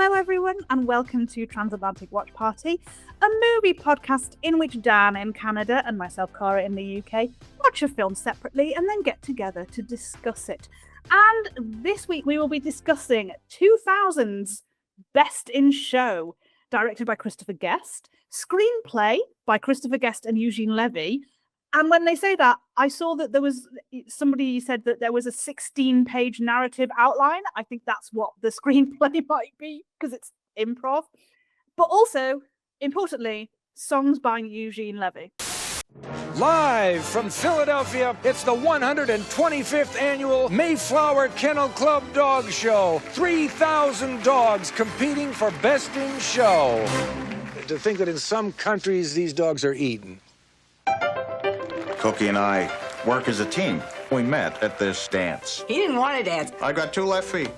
Hello everyone and welcome to Transatlantic Watch Party, a movie podcast in which Dan in Canada and myself, Cara, in the UK, watch a film separately and then get together to discuss it. And this week we will be discussing 2000's Best in Show, directed by Christopher Guest, screenplay by Christopher Guest and Eugene Levy. And when they say that, I saw that there was somebody said that there was a 16-page narrative outline. I think that's what the screenplay might be because it's improv. But also, importantly, songs by Eugene Levy. Live from Philadelphia, it's the 125th annual Mayflower Kennel Club Dog Show. 3,000 dogs competing for Best in Show. To think that in some countries these dogs are eaten. Cookie and I work as a team. We met at this dance. He didn't want to dance. I got 2 left feet.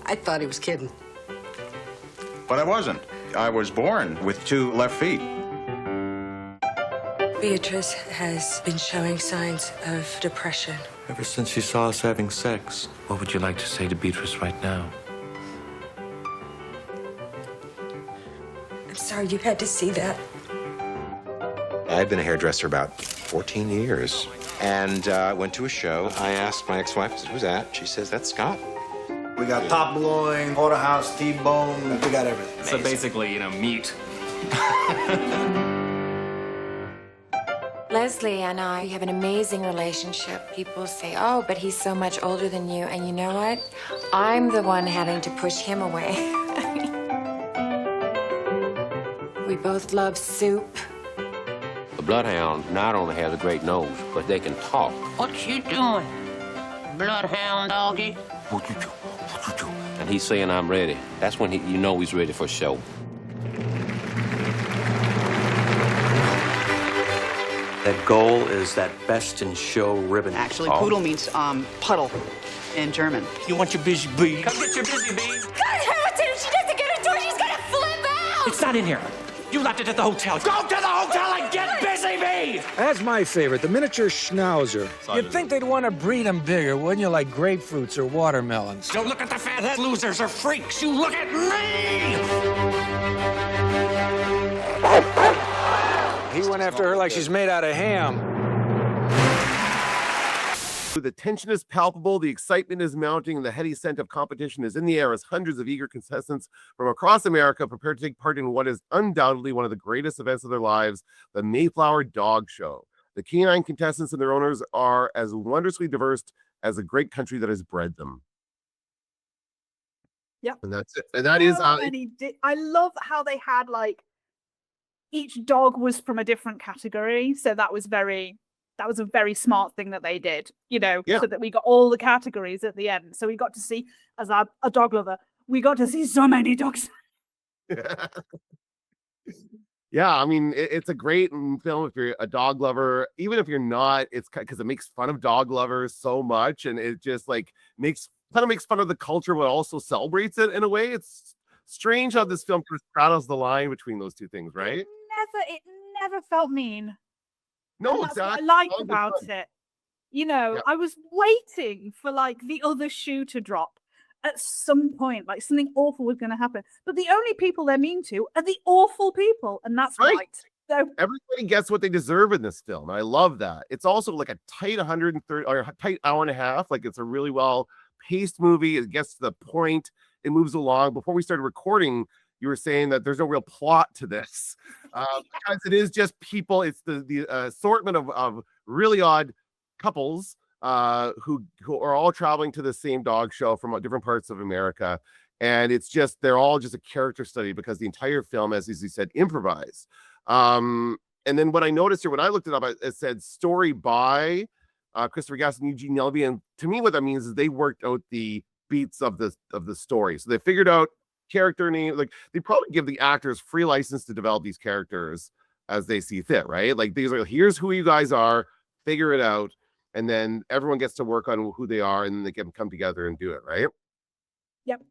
I thought he was kidding. But I wasn't. I was born with 2 left feet. Beatrice has been showing signs of depression. Ever since she saw us having sex. What would you like to say to Beatrice right now? I'm sorry you had to see that. I've been a hairdresser about 14 years, and went to a show. I asked my ex-wife, I said, "Who's that?" She says, "That's Scott." We got top loin, porterhouse, T-bone. We got everything. So basically, meat. Leslie and I have an amazing relationship. People say, oh, but he's so much older than you. And you know what? I'm the one having to push him away. We both love soup. The bloodhound not only has a great nose, but they can talk. What you doing, bloodhound doggy? And he's saying, I'm ready. That's when you know he's ready for show. That goal is that Best in Show ribbon. Actually, poodle means puddle in German. You want your busy bee? Come get your busy bee. God, Harrison, if she doesn't get a door, she's gonna flip out! It's not in here. You left it at the hotel. Go to the hotel and get busy bee! That's my favorite, the miniature schnauzer. You'd think they'd want to breed them bigger, wouldn't you, like grapefruits or watermelons? Don't look at the fathead losers or freaks. You look at me! He went after her like she's made out of ham. The tension is palpable, the excitement is mounting, and the heady scent of competition is in the air as hundreds of eager contestants from across America prepare to take part in what is undoubtedly one of the greatest events of their lives, the Mayflower Dog Show. The canine contestants and their owners are as wondrously diverse as the great country that has bred them. Yep. And that's it. And that is... I love how they had, each dog was from a different category, so that was a very smart thing that they did, so that we got all the categories at the end. So we got to see, as a dog lover, we got to see so many dogs. Yeah, I mean, it's a great film if you're a dog lover. Even if you're not, it's because it makes fun of dog lovers so much, and it just makes fun of the culture, but also celebrates it in a way. It's strange how this film straddles the line between those two things, right? It never felt mean. No, that's exactly. what I like about it. I was waiting for the other shoe to drop at some point, something awful was going to happen. But the only people they're mean to are the awful people, and that's right. So everybody gets what they deserve in this film. I love that. It's also a tight 130 or a tight hour and a half. It's a really well paced movie. It gets to the point. It moves along. Before we started recording, you were saying that there's no real plot to this, because it is just people. It's the assortment of really odd couples who are all traveling to the same dog show from different parts of America, and they're all just a character study because the entire film, as you said, improvised. And then what I noticed here when I looked it up, it said story by Christopher Guest and Eugene Levy, and to me, what that means is they worked out the beats of the story, so they figured out character name. They probably give the actors free license to develop these characters as they see fit, right? These are, here's who you guys are, figure it out, and then everyone gets to work on who they are, and then they can come together and do it, right? Yep,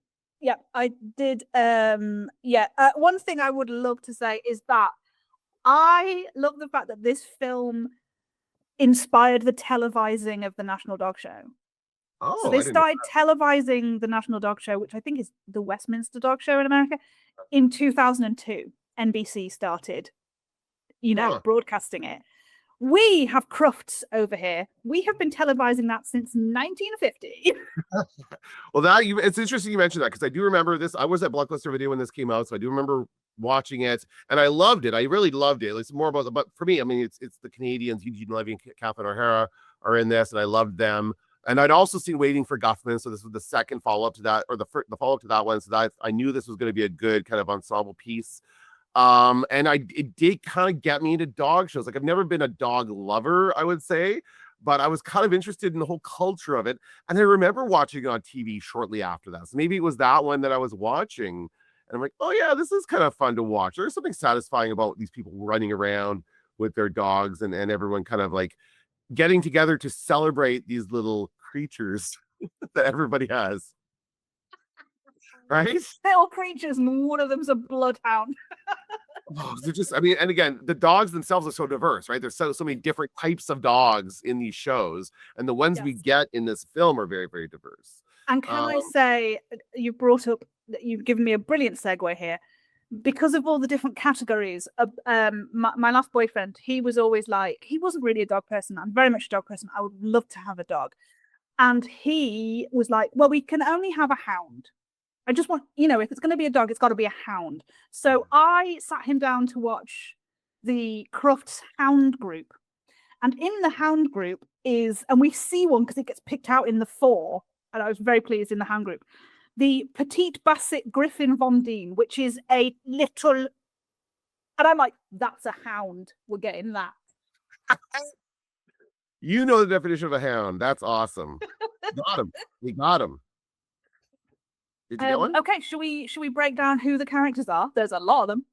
I did. One thing I would love to say is that I love the fact that this film inspired the televising of the National Dog Show. Oh, So I they didn't know started televising the National Dog Show, which I think is the Westminster Dog Show in America, in 2002. NBC started, Huh. broadcasting it. We have Crufts over here. We have been televising that since 1950. Well, it's interesting you mentioned that because I do remember this. I was at Blockbuster Video when this came out, so I do remember watching it, and I loved it. I really loved it. It's more about, but for me, I mean, it's the Canadians, Eugene Levy and Catherine O'Hara are in this, and I loved them. And I'd also seen Waiting for Guffman, so this was the second follow up to that, or the follow up to that one. So that I knew this was going to be a good kind of ensemble piece. And it did kind of get me into dog shows. Like I've never been a dog lover, I would say, but I was kind of interested in the whole culture of it. And I remember watching it on TV shortly after that. So maybe it was that one that I was watching. And I'm like, oh yeah, this is kind of fun to watch. There's something satisfying about these people running around with their dogs and everyone kind of like getting together to celebrate these little creatures that everybody has. Right? Little creatures, and one of them's a bloodhound. Oh, they're just, I mean, and again, the dogs themselves are so diverse, right? There's so many different types of dogs in these shows, and the ones we get in this film are very, very diverse. And can I say, you've given me a brilliant segue here. Because of all the different categories, my last boyfriend, he was always like, he wasn't really a dog person. I'm very much a dog person. I would love to have a dog. And he was like, well, we can only have a hound. I just want, if it's going to be a dog, it's got to be a hound. So I sat him down to watch the Crufts Hound Group. And in the Hound Group and we see one because it gets picked out in the 4, and I was very pleased in the Hound Group, the Petite Basset Griffin Von Deen, which is a little, and I'm like, that's a hound. We're getting that. You know the definition of a hound. That's awesome. Got him. We got him. Did you get one? Okay, should we break down who the characters are? There's a lot of them.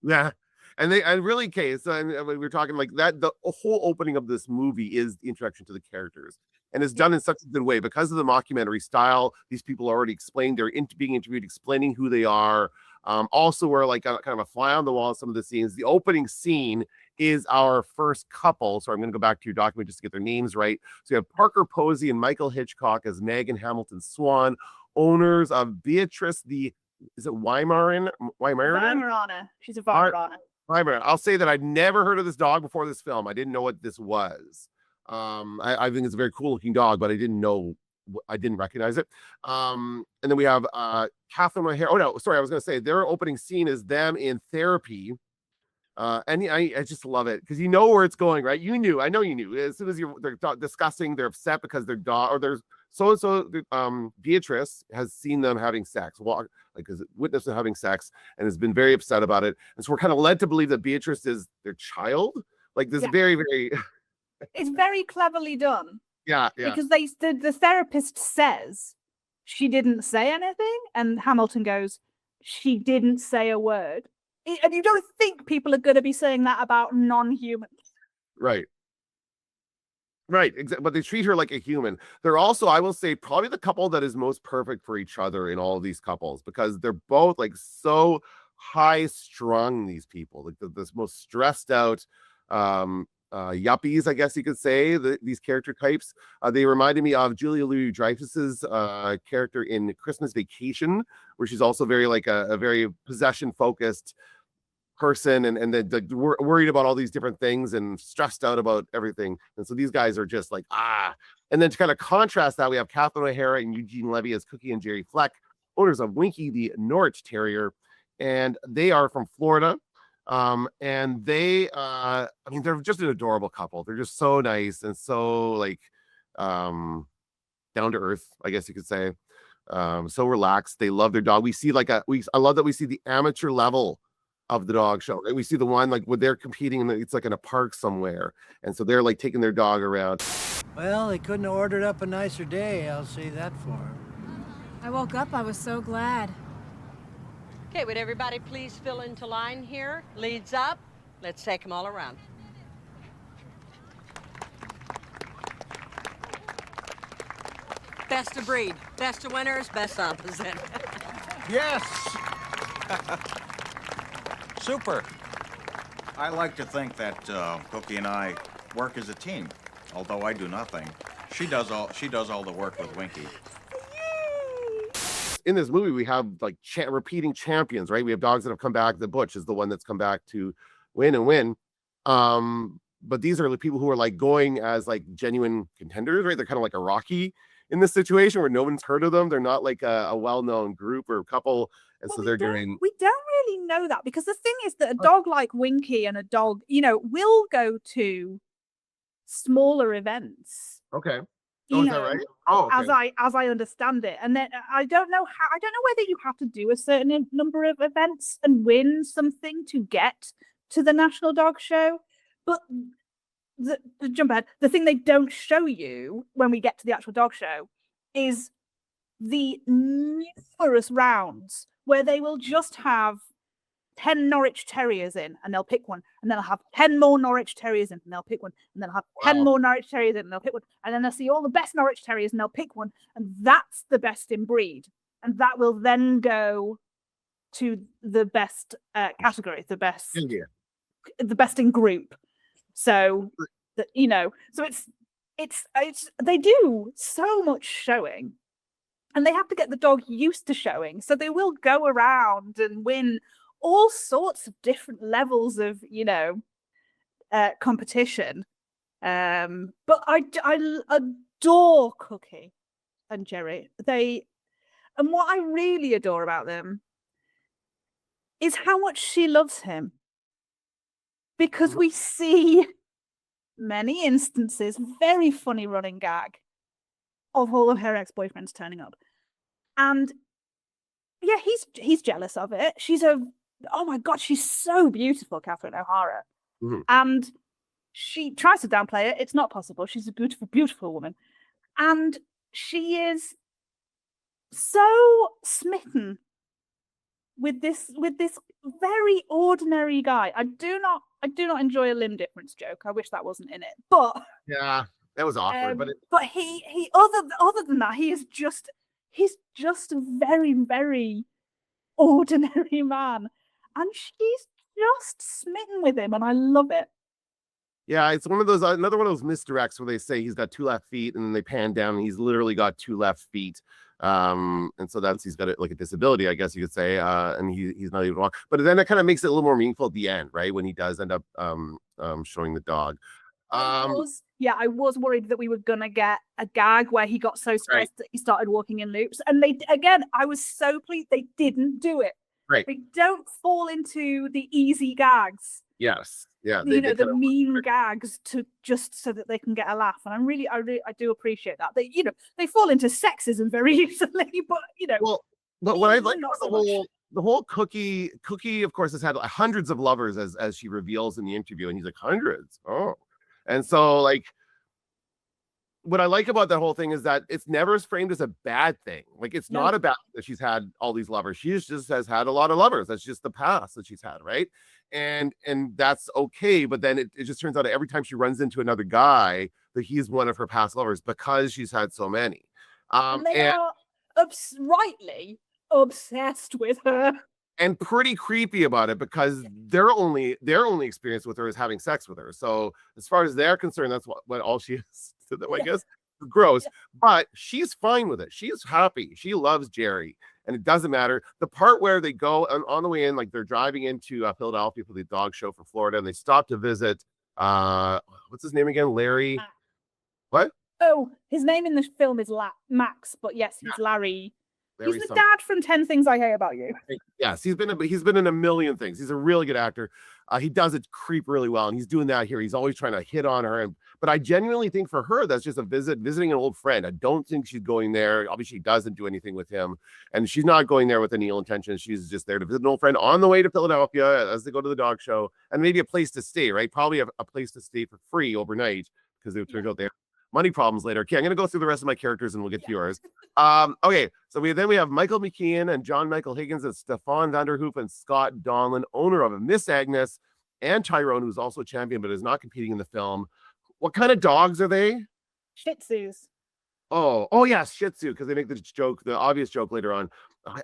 Yeah. And really, okay, so and we were talking like that, the whole opening of this movie is the introduction to the characters. And it's done in such a good way because of the mockumentary style. These people are already explained, they're being interviewed, explaining who they are. Also, we're like kind of a fly on the wall in some of the scenes. The opening scene is our first couple. So I'm going to go back to your document just to get their names right. So you have Parker Posey and Michael Hitchcock as Meg and Hamilton Swan, owners of Beatrice, is it Weimaraner? She's a Weimaraner. I'll say that I'd never heard of this dog before this film. I didn't know what this was. I think it's a very cool looking dog, but I didn't recognize it. And then we have Catherine O'Hara. Oh no, sorry, I was going to say their opening scene is them in therapy. And I just love it because you know where it's going, right? I know you knew. As soon as they're discussing, they're upset because their dog, or there's so Beatrice has seen them having sex, has witnessed them having sex, and has been very upset about it. And so we're kind of led to believe that Beatrice is their child. Like this, very, very. It's very cleverly done. Yeah. Because the therapist says she didn't say anything, and Hamilton goes, she didn't say a word. And you don't think people are going to be saying that about non-humans. Right. But they treat her like a human. They're also, I will say, probably the couple that is most perfect for each other in all of these couples because they're both like so high strung. These people, like the most stressed out yuppies, I guess you could say. These character types. They reminded me of Julia Louis-Dreyfus's character in Christmas Vacation, where she's also very like a very possession focused person and then worried about all these different things and stressed out about everything. And so these guys are just like, And then to kind of contrast that, we have Catherine O'Hara and Eugene Levy as Cookie and Jerry Fleck, owners of Winky the Norwich Terrier. And they are from Florida. And they, they're just an adorable couple. They're just so nice and so like down to earth, I guess you could say. So relaxed. They love their dog. We see I love that we see the amateur level of the dog show. We see the one like where they're competing, it's like in a park somewhere, and so they're like taking their dog around. Well, they couldn't have ordered up a nicer day, I'll say that for them. I woke up, I was so glad. Okay, would everybody please fill into line here? Leads up. Let's take them all around. Best of breed, best of winners, best opposite. Yes. Super. I like to think that Cookie and I work as a team, although I do nothing. She does all the work with Winky. In this movie, we have like repeating champions, right? We have dogs that have come back. The Butch is the one that's come back to win and win. But these are the people who are like going as like genuine contenders, right? They're kind of like a Rocky in this situation where no one's heard of them. They're not like a well-known group or couple, and so they're doing. We don't really know that, because the thing is that a dog like Winky and a dog, will go to smaller events. Okay. Oh, is that right? Oh, okay. As I understand it, and then I don't know whether you have to do a certain number of events and win something to get to the National Dog Show, but the jump ahead. The thing they don't show you when we get to the actual dog show is the numerous rounds where they will just have 10 Norwich Terriers in, and they'll pick one, and then they'll have 10 more Norwich Terriers in, and they'll pick one, and then they'll have 10 more Norwich Terriers in, and they'll pick one, and then they'll see all the best Norwich Terriers, and they'll pick one, and that's the best in breed, and that will then go to the best category, the best in group. So so it's they do so much showing, and they have to get the dog used to showing, so they will go around and win all sorts of different levels of competition. But I adore Cookie and Jerry. And what I really adore about them is how much she loves him, because we see many instances, very funny running gag, of all of her ex-boyfriends turning up, and yeah, he's jealous of it. Oh my God, she's so beautiful, Catherine O'Hara. Mm-hmm. And she tries to downplay it. It's not possible. She's a beautiful, beautiful woman. And she is so smitten with this very ordinary guy. I do not enjoy a limb difference joke. I wish that wasn't in it. But yeah, that was awkward. But he other than that, he's just a very, very ordinary man. And she's just smitten with him, and I love it. Yeah, it's another one of those misdirects where they say he's got 2 left feet, and then they pan down, and he's literally got 2 left feet. And so he's got like a disability, I guess you could say, and he's not able to walk. But then it kind of makes it a little more meaningful at the end, right? When he does end up showing the dog. I was worried that we were gonna get a gag where he got so stressed that he started walking in loops. And I was so pleased they didn't do it. Right. They don't fall into the easy gags. Yes. Yeah. The mean gags to just so that they can get a laugh. And I do appreciate that. They fall into sexism very easily, but But what I like about the whole Cookie, of course, has had hundreds of lovers as she reveals in the interview, and he's like, hundreds. Oh. And so like what I like about that whole thing is that it's never framed as a bad thing. Like it's not about that she's had all these lovers. She just has had a lot of lovers. That's just the past that she's had, right? And that's okay. But then it just turns out every time she runs into another guy that he's one of her past lovers because she's had so many. And they are rightly obsessed with her. And pretty creepy about it because their only experience with her is having sex with her. So as far as they're concerned, that's what all she is to them, I guess. Gross. But she's fine with it. She's happy. She loves Jerry. And it doesn't matter. The part where they go on the way in, like they're driving into Philadelphia for the dog show from Florida, and they stop to visit what's his name again? Larry. Max. What? Oh, his name in the film is Max, but yes, he's Larry. He's the something. dad from 10 Things I Hate About You. Yes, he's been in a million things. He's a really good actor. He does it creep really well, and he's doing that here. He's always trying to hit on her, but I genuinely think for her that's just a visiting an old friend. I don't think she's going there. Obviously, she doesn't do anything with him, and she's not going there with any ill intention. She's just there to visit an old friend on the way to Philadelphia as they go to the dog show, and maybe a place to stay. Right, probably a place to stay for free overnight because it turns out they have money problems later. Okay, I'm gonna go through the rest of my characters and we'll get to yours. Okay, so we have Michael McKean and John Michael Higgins and Stefan Vanderhoop and Scott Donlan, owner of Miss Agnes, and Tyrone, who's also champion but is not competing in the film. What kind of dogs are they? Shih Tzus. Oh yes, Shih Tzu, because they make the obvious joke later on.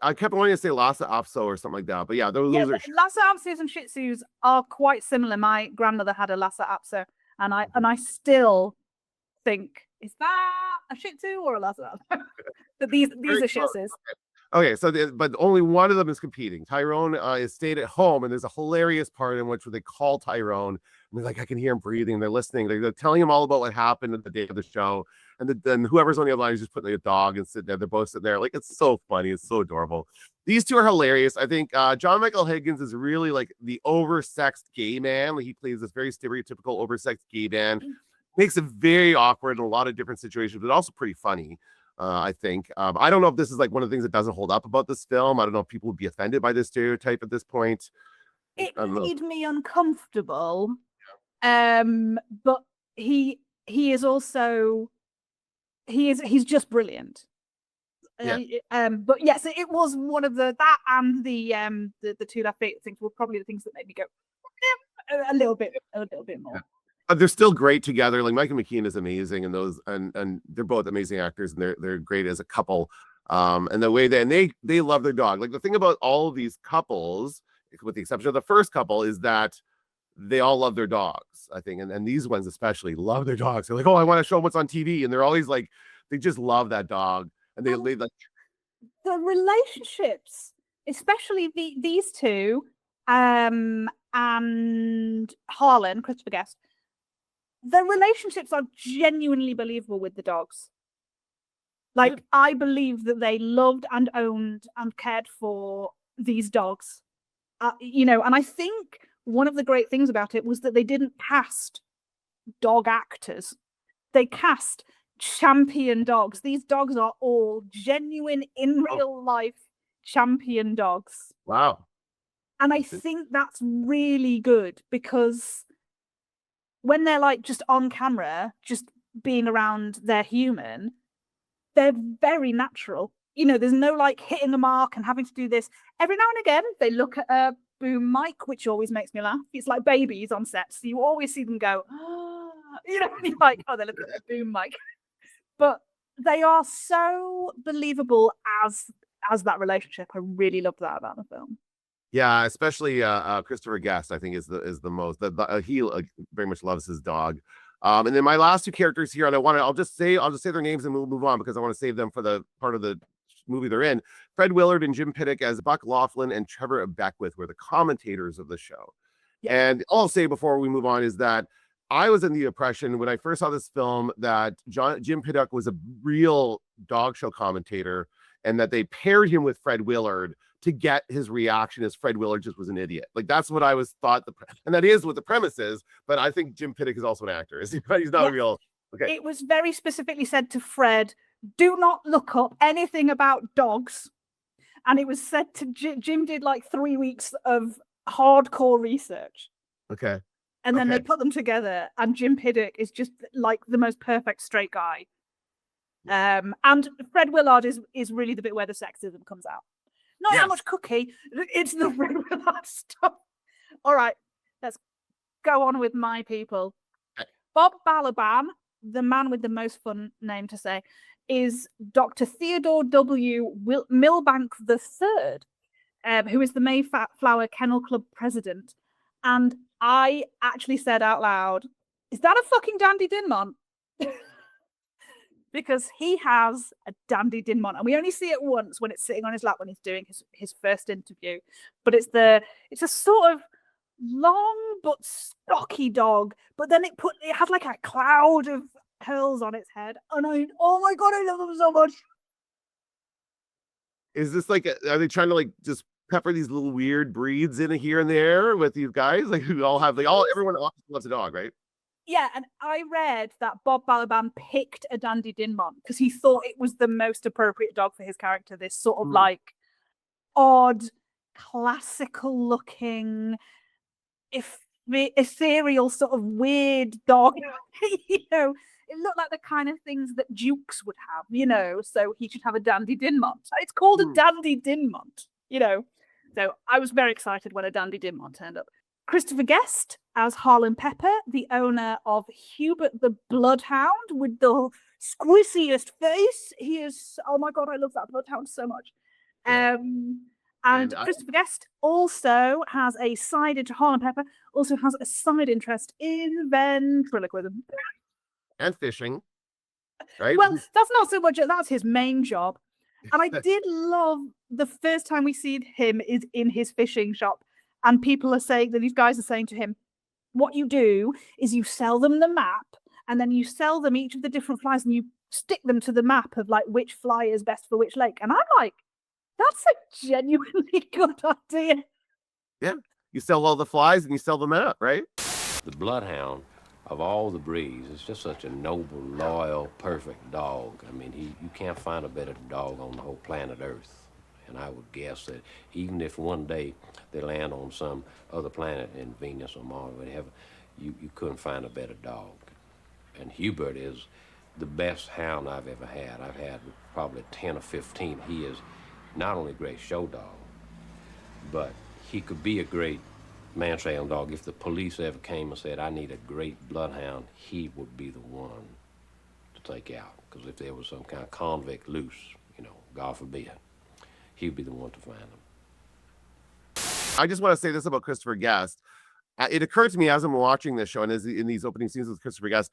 I kept wanting to say Lhasa Apso or something like that, but yeah, those are Lhasa Apsos and Shih Tzus are quite similar. My grandmother had a Lhasa Apso, and I still think Is that a Shih Tzu or a Lhasa? But these are Shih Tzus. Okay, so but only one of them is competing. Tyrone is stayed at home, and there's a hilarious part in which they call Tyrone, and they're like, I can hear him breathing. They're listening. They're telling him all about what happened at the day of the show, and then whoever's on the other line is just putting a dog and sitting there. They're both sitting there, like it's so funny. It's so adorable. These two are hilarious. I think John Michael Higgins is really like the oversexed gay man. Like, he plays this very stereotypical oversexed gay man. Makes it very awkward in a lot of different situations, but also pretty funny. I think. I don't know if this is like one of the things that doesn't hold up about this film. I don't know if people would be offended by this stereotype at this point. It made me uncomfortable. But he is also he's just brilliant. But yes, it was one of that and the two left feet things were probably the things that made me go a little bit more. Yeah. They're still great together. Like, Michael McKean is amazing, and those and they're both amazing actors, and they're great as a couple. And the way they love their dog. Like, the thing about all of these couples, with the exception of the first couple, is that they all love their dogs, I think, and these ones especially love their dogs. They're like, oh, I want to show them what's on TV, and they're always like, they just love that dog, and they like the relationships, especially these two, and Harlan, Christopher Guest. The relationships are genuinely believable with the dogs. Like, I believe that they loved and owned and cared for these dogs. And I think one of the great things about it was that they didn't cast dog actors. They cast champion dogs. These dogs are all genuine, in real life champion dogs. Wow. And I think that's really good, because when they're like just on camera, just being around their human, they're very natural. There's no like hitting a mark and having to do this. Every now and again, they look at a boom mic, which always makes me laugh. It's like babies on set. So you always see them go, you're like, oh, they're looking at a boom mic. But they are so believable as that relationship. I really loved that about the film. Yeah, especially Christopher Guest, I think is the most. He very much loves his dog. And then my last two characters here, and I'll just say their names and we'll move on, because I want to save them for the part of the movie they're in. Fred Willard and Jim Piddock as Buck Laughlin and Trevor Beckwith were the commentators of the show. Yeah. And all I'll say before we move on is that I was in the impression when I first saw this film that Jim Piddock was a real dog show commentator, and that they paired him with Fred Willard to get his reaction, as Fred Willard just was an idiot. Like, that's what I was thought, and that is what the premise is. But I think Jim Piddock is also an actor. He's not a real. Okay. It was very specifically said to Fred, do not look up anything about dogs. And it was said to Jim did like 3 weeks of hardcore research. Okay. And then they put them together, and Jim Piddock is just like the most perfect straight guy. And Fred Willard is really the bit where the sexism comes out. Not how much Cookie, it's the Fred Willard stuff. All right, let's go on with my people. Bob Balaban, the man with the most fun name to say, is Dr. Theodore W. Milbank III, who is the Mayflower Kennel Club president. And I actually said out loud, is that a fucking Dandy Dinmont? Because he has a Dandy Dinmont, and we only see it once when it's sitting on his lap when he's doing his first interview. But it's a sort of long but stocky dog, but then it has like a cloud of curls on its head, and oh my god, I love them so much. Is this like are they trying to like just pepper these little weird breeds in here and there with these guys, like who all have everyone loves a dog, right? Yeah, and I read that Bob Balaban picked a Dandy Dinmont because he thought it was the most appropriate dog for his character. This sort of like odd, classical looking, ethereal, sort of weird dog. It looked like the kind of things that dukes would have, so he should have a Dandy Dinmont. It's called a Dandy Dinmont, So I was very excited when a Dandy Dinmont turned up. Christopher Guest as Harlan Pepper, the owner of Hubert the Bloodhound with the squissiest face. He is, oh my god, I love that Bloodhound so much. And Christopher Guest also has a side interest, Harlan Pepper also has a side interest in ventriloquism. And fishing. right? Well, that's not so much. That's his main job. And I did love the first time we see him is in his fishing shop, and people are saying that these guys are saying to him, "What you do is you sell them the map, and then you sell them each of the different flies, and you stick them to the map of like which fly is best for which lake." And I'm like, that's a genuinely good idea. Yeah, you sell all the flies and you sell them out, right? The bloodhound, of all the breeds, is just such a noble, loyal, perfect dog. I mean, you can't find a better dog on the whole planet Earth. And I would guess that even if one day they land on some other planet in Venus or Mars or whatever, you couldn't find a better dog. And Hubert is the best hound I've ever had. I've had probably 10 or 15. He is not only a great show dog, but he could be a great man-trailing dog. If the police ever came and said, I need a great bloodhound, he would be the one to take out. Because if there was some kind of convict loose, God forbid, he'd be the one to find them. I just want to say this about Christopher Guest. It occurred to me as I'm watching this show and as in these opening scenes with Christopher Guest,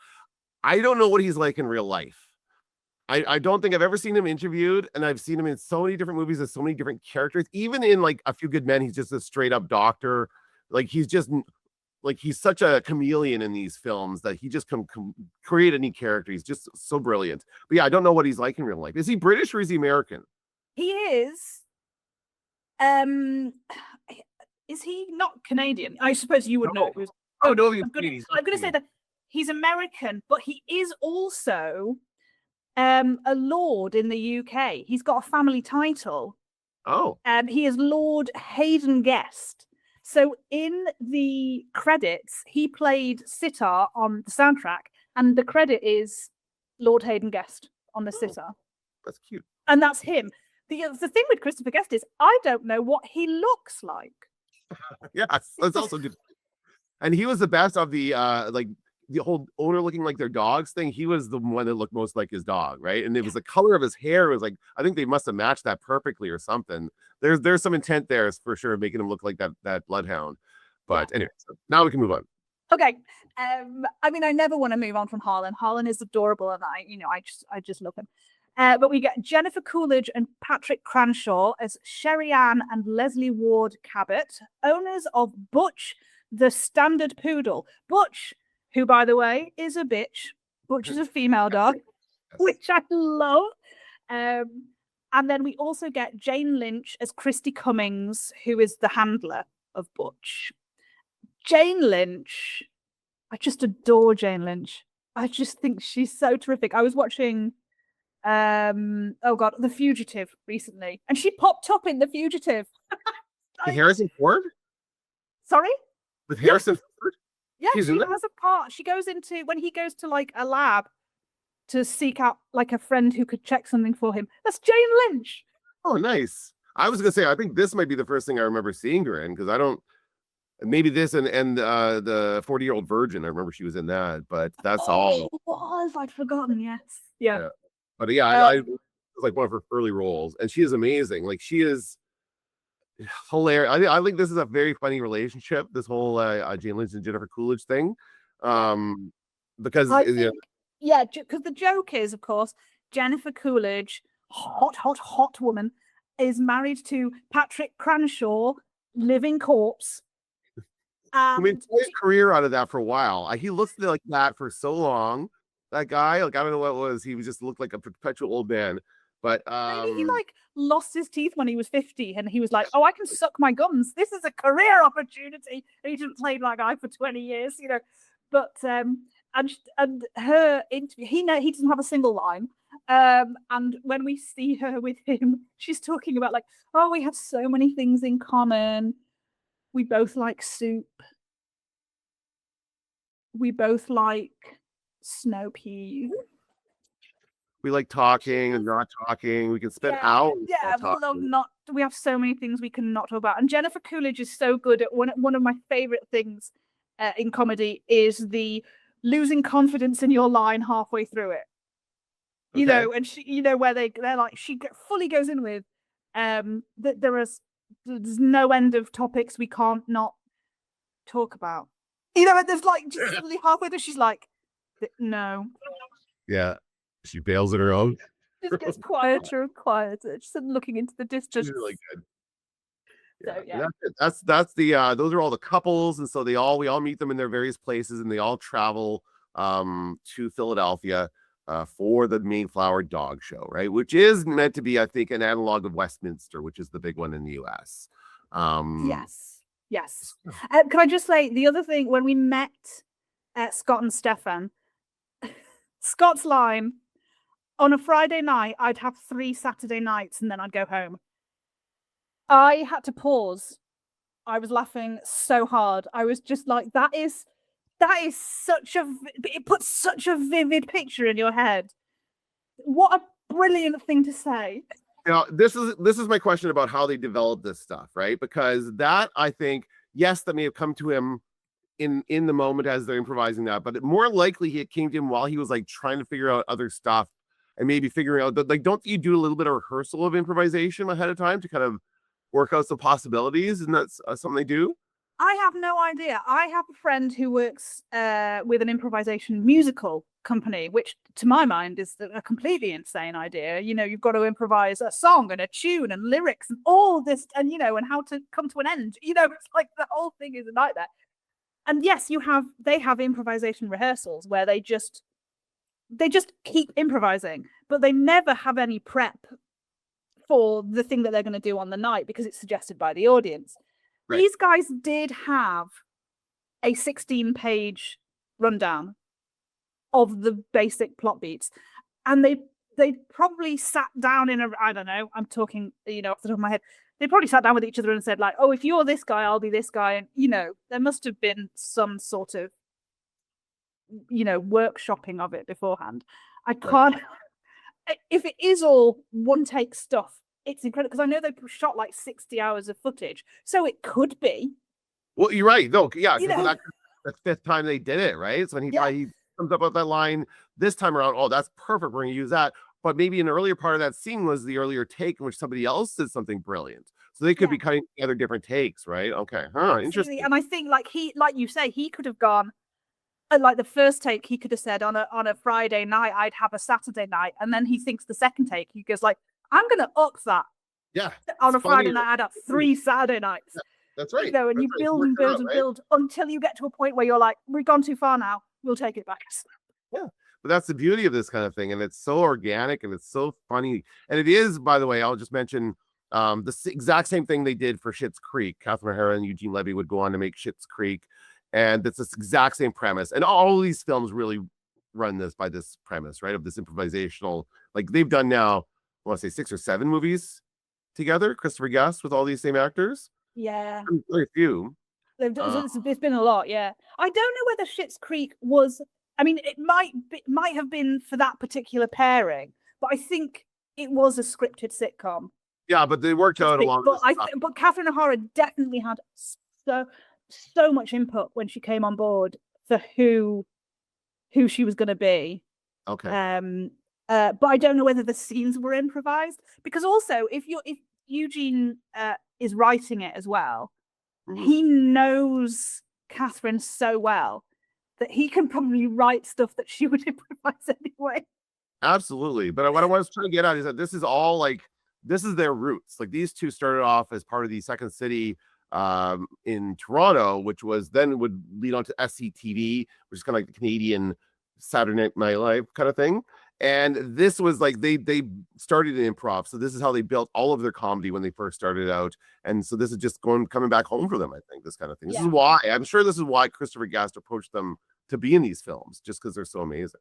I don't know what he's like in real life. I don't think I've ever seen him interviewed, and I've seen him in so many different movies as so many different characters. Even in like A Few Good Men, he's just a straight up doctor. Like he's such a chameleon in these films that he just can create any character. He's just so brilliant. But yeah, I don't know what he's like in real life. Is he British or is he American? He is. Is he not Canadian? I suppose you would know. I'm going to say that he's American, but he is also a lord in the UK. He's got a family title. Oh. He is Lord Hayden Guest. So in the credits, he played sitar on the soundtrack, and the credit is Lord Hayden Guest on the sitar. That's cute. And that's him. The thing with Christopher Guest is I don't know what he looks like. Yeah, that's also good. And he was the best of the the whole owner looking like their dogs thing. He was the one that looked most like his dog, right? And it was the color of his hair. It was like, I think they must have matched that perfectly or something. There's some intent there for sure, making him look like that bloodhound. But anyway, so now we can move on. Okay. I mean, I never want to move on from Harlan. Harlan is adorable, and I just love him. But we get Jennifer Coolidge and Patrick Cranshaw as Sherry Ann and Leslie Ward Cabot, owners of Butch, the Standard Poodle. Butch, who, by the way, is a bitch. Butch is a female dog, which I love. And then we also get Jane Lynch as Christy Cummings, who is the handler of Butch. Jane Lynch, I just adore Jane Lynch. I just think she's so terrific. I was watching, The Fugitive recently, and she popped up in The Fugitive. With Harrison Ford? Sorry? With Harrison Ford? Yeah, she has a part. She goes into, when he goes to like a lab to seek out like a friend who could check something for him. That's Jane Lynch. Oh, nice. I was gonna say, I think this might be the first thing I remember seeing her in, because I don't. Maybe this and the 40-Year-Old Virgin. I remember she was in that, but that's all. It was. I'd forgotten. Yes. Yeah. But yeah, I it was like one of her early roles, and she is amazing. Like she is hilarious. I think this is a very funny relationship. This whole Jane Lynch and Jennifer Coolidge thing, because because the joke is, of course, Jennifer Coolidge, hot woman, is married to Patrick Cranshaw, living corpse. I mean, his career out of that for a while. He looked like that for so long. That guy, like I don't know what it was. He just looked like a perpetual old man. But maybe he like lost his teeth when he was 50, and he was like, "Oh, I can suck my gums. This is a career opportunity." And he didn't play that guy for 20 years, But and her interview, he doesn't have a single line. And when we see her with him, she's talking about like, "Oh, we have so many things in common. We both like soup. We both like snow peas. We like talking and not talking. We can spend hours. Yeah, we have so many things we can not talk about." And Jennifer Coolidge is so good at one of my favorite things in comedy is the losing confidence in your line halfway through it. And she, where they're like, she fully goes in with that there's no end of topics we can't not talk about. And there's like just suddenly halfway through she's like, no. Yeah. She bails on her own. Just gets quieter and quieter, just looking into the distance. She's really good. So, yeah. That's it. That's the those are all the couples, and so we all meet them in their various places, and they all travel to Philadelphia for the Mayflower Dog Show, right? Which is meant to be, I think, an analog of Westminster, which is the big one in the US. Yes. Can I just say the other thing, when we met Scott and Stefan, Scott's line, on a Friday night, I'd have 3 Saturday nights and then I'd go home. I had to pause. I was laughing so hard. I was just like, that is such a, it puts such a vivid picture in your head. What a brilliant thing to say. Now, this is my question about how they developed this stuff, right? Because that, I think, yes, that may have come to him in the moment as they're improvising that, but more likely it came to him while he was like trying to figure out other stuff and maybe figuring out that, like, don't you do a little bit of rehearsal of improvisation ahead of time to kind of work out some possibilities? And that's something they do? I have no idea. I have a friend who works with an improvisation musical company, which to my mind is a completely insane idea. You know, you've got to improvise a song and a tune and lyrics and all this, and you know, and how to come to an end. You know, it's like the whole thing is a nightmare. And yes, they have improvisation rehearsals where they just keep improvising, but they never have any prep for the thing that they're going to do on the night because it's suggested by the audience. Right. These guys did have a 16-page rundown of the basic plot beats, and they probably sat down in I don't know, I'm talking, you know, off the top of my head. They probably sat down with each other and said, like, oh, if you're this guy, I'll be this guy. And, you know, there must have been some sort of, you know, workshopping of it beforehand. I can't, if it is all one take stuff, it's incredible, because I know they shot like 60 hours of footage. So it could be. Well, you're right. No, yeah, that's the 5th time they did it, right? So when he comes up with that line this time around, oh, that's perfect, we're going to use that. But maybe an earlier part of that scene was the earlier take in which somebody else did something brilliant. So they could be cutting together different takes, right? Okay. Interesting. And I think, like you say, he could have gone, like the first take, he could have said on a Friday night, I'd have a Saturday night. And then he thinks the second take, he goes like, I'm going to up that. Yeah. On a Friday night, I'd have 3 Saturday nights. Yeah, that's right. You know, and you build and build and build until you get to a point where you're like, we've gone too far now. We'll take it back. Yeah. But that's the beauty of this kind of thing. And it's so organic and it's so funny. And it is, by the way, I'll just mention the exact same thing they did for Schitt's Creek. Catherine O'Hara and Eugene Levy would go on to make Schitt's Creek. And it's this exact same premise. And all of these films really run this by this premise, right? Of this improvisational, like they've done now, I want to say 6 or 7 movies together, Christopher Guest with all these same actors. Yeah. Very few. It's been a lot, yeah. I don't know whether Schitt's Creek was, I mean, it might have been for that particular pairing, but I think it was a scripted sitcom. Yeah, but they worked out along. But Catherine O'Hara definitely had so much input when she came on board for who she was going to be. Okay. But I don't know whether the scenes were improvised, because also if Eugene is writing it as well, he knows Catherine so well that he can probably write stuff that she would improvise anyway. Absolutely. But what I was trying to get at is that this is all like, this is their roots. Like these two started off as part of the Second City in Toronto, which was then would lead on to SCTV, which is kind of like the Canadian Saturday Night Live kind of thing. And this was like they started in improv, so this is how they built all of their comedy when they first started out. And so this is just coming back home for them, I think, this kind of thing. This is why I'm sure this is why Christopher Guest approached them to be in these films, just because they're so amazing.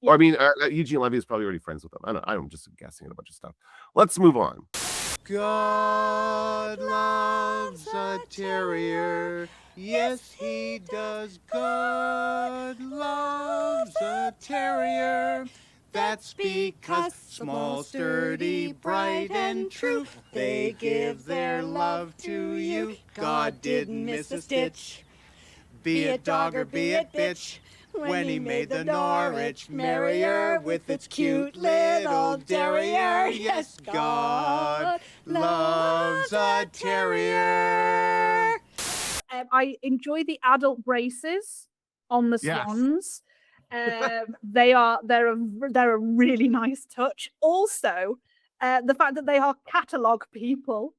Yeah. Or I mean, Eugene Levy is probably already friends with them. I'm just guessing a bunch of stuff. Let's move on. God loves a terrier. Yes, he does. God loves a terrier. That's because small, sturdy, bright, and true, they give their love to you. God didn't miss a stitch. Be it dog or be it bitch, when he made the Norwich Terrier with its cute little derriere. Yes, God loves a terrier. I enjoy the adult braces on the swans. They're a really nice touch. Also, the fact that they are catalogue people,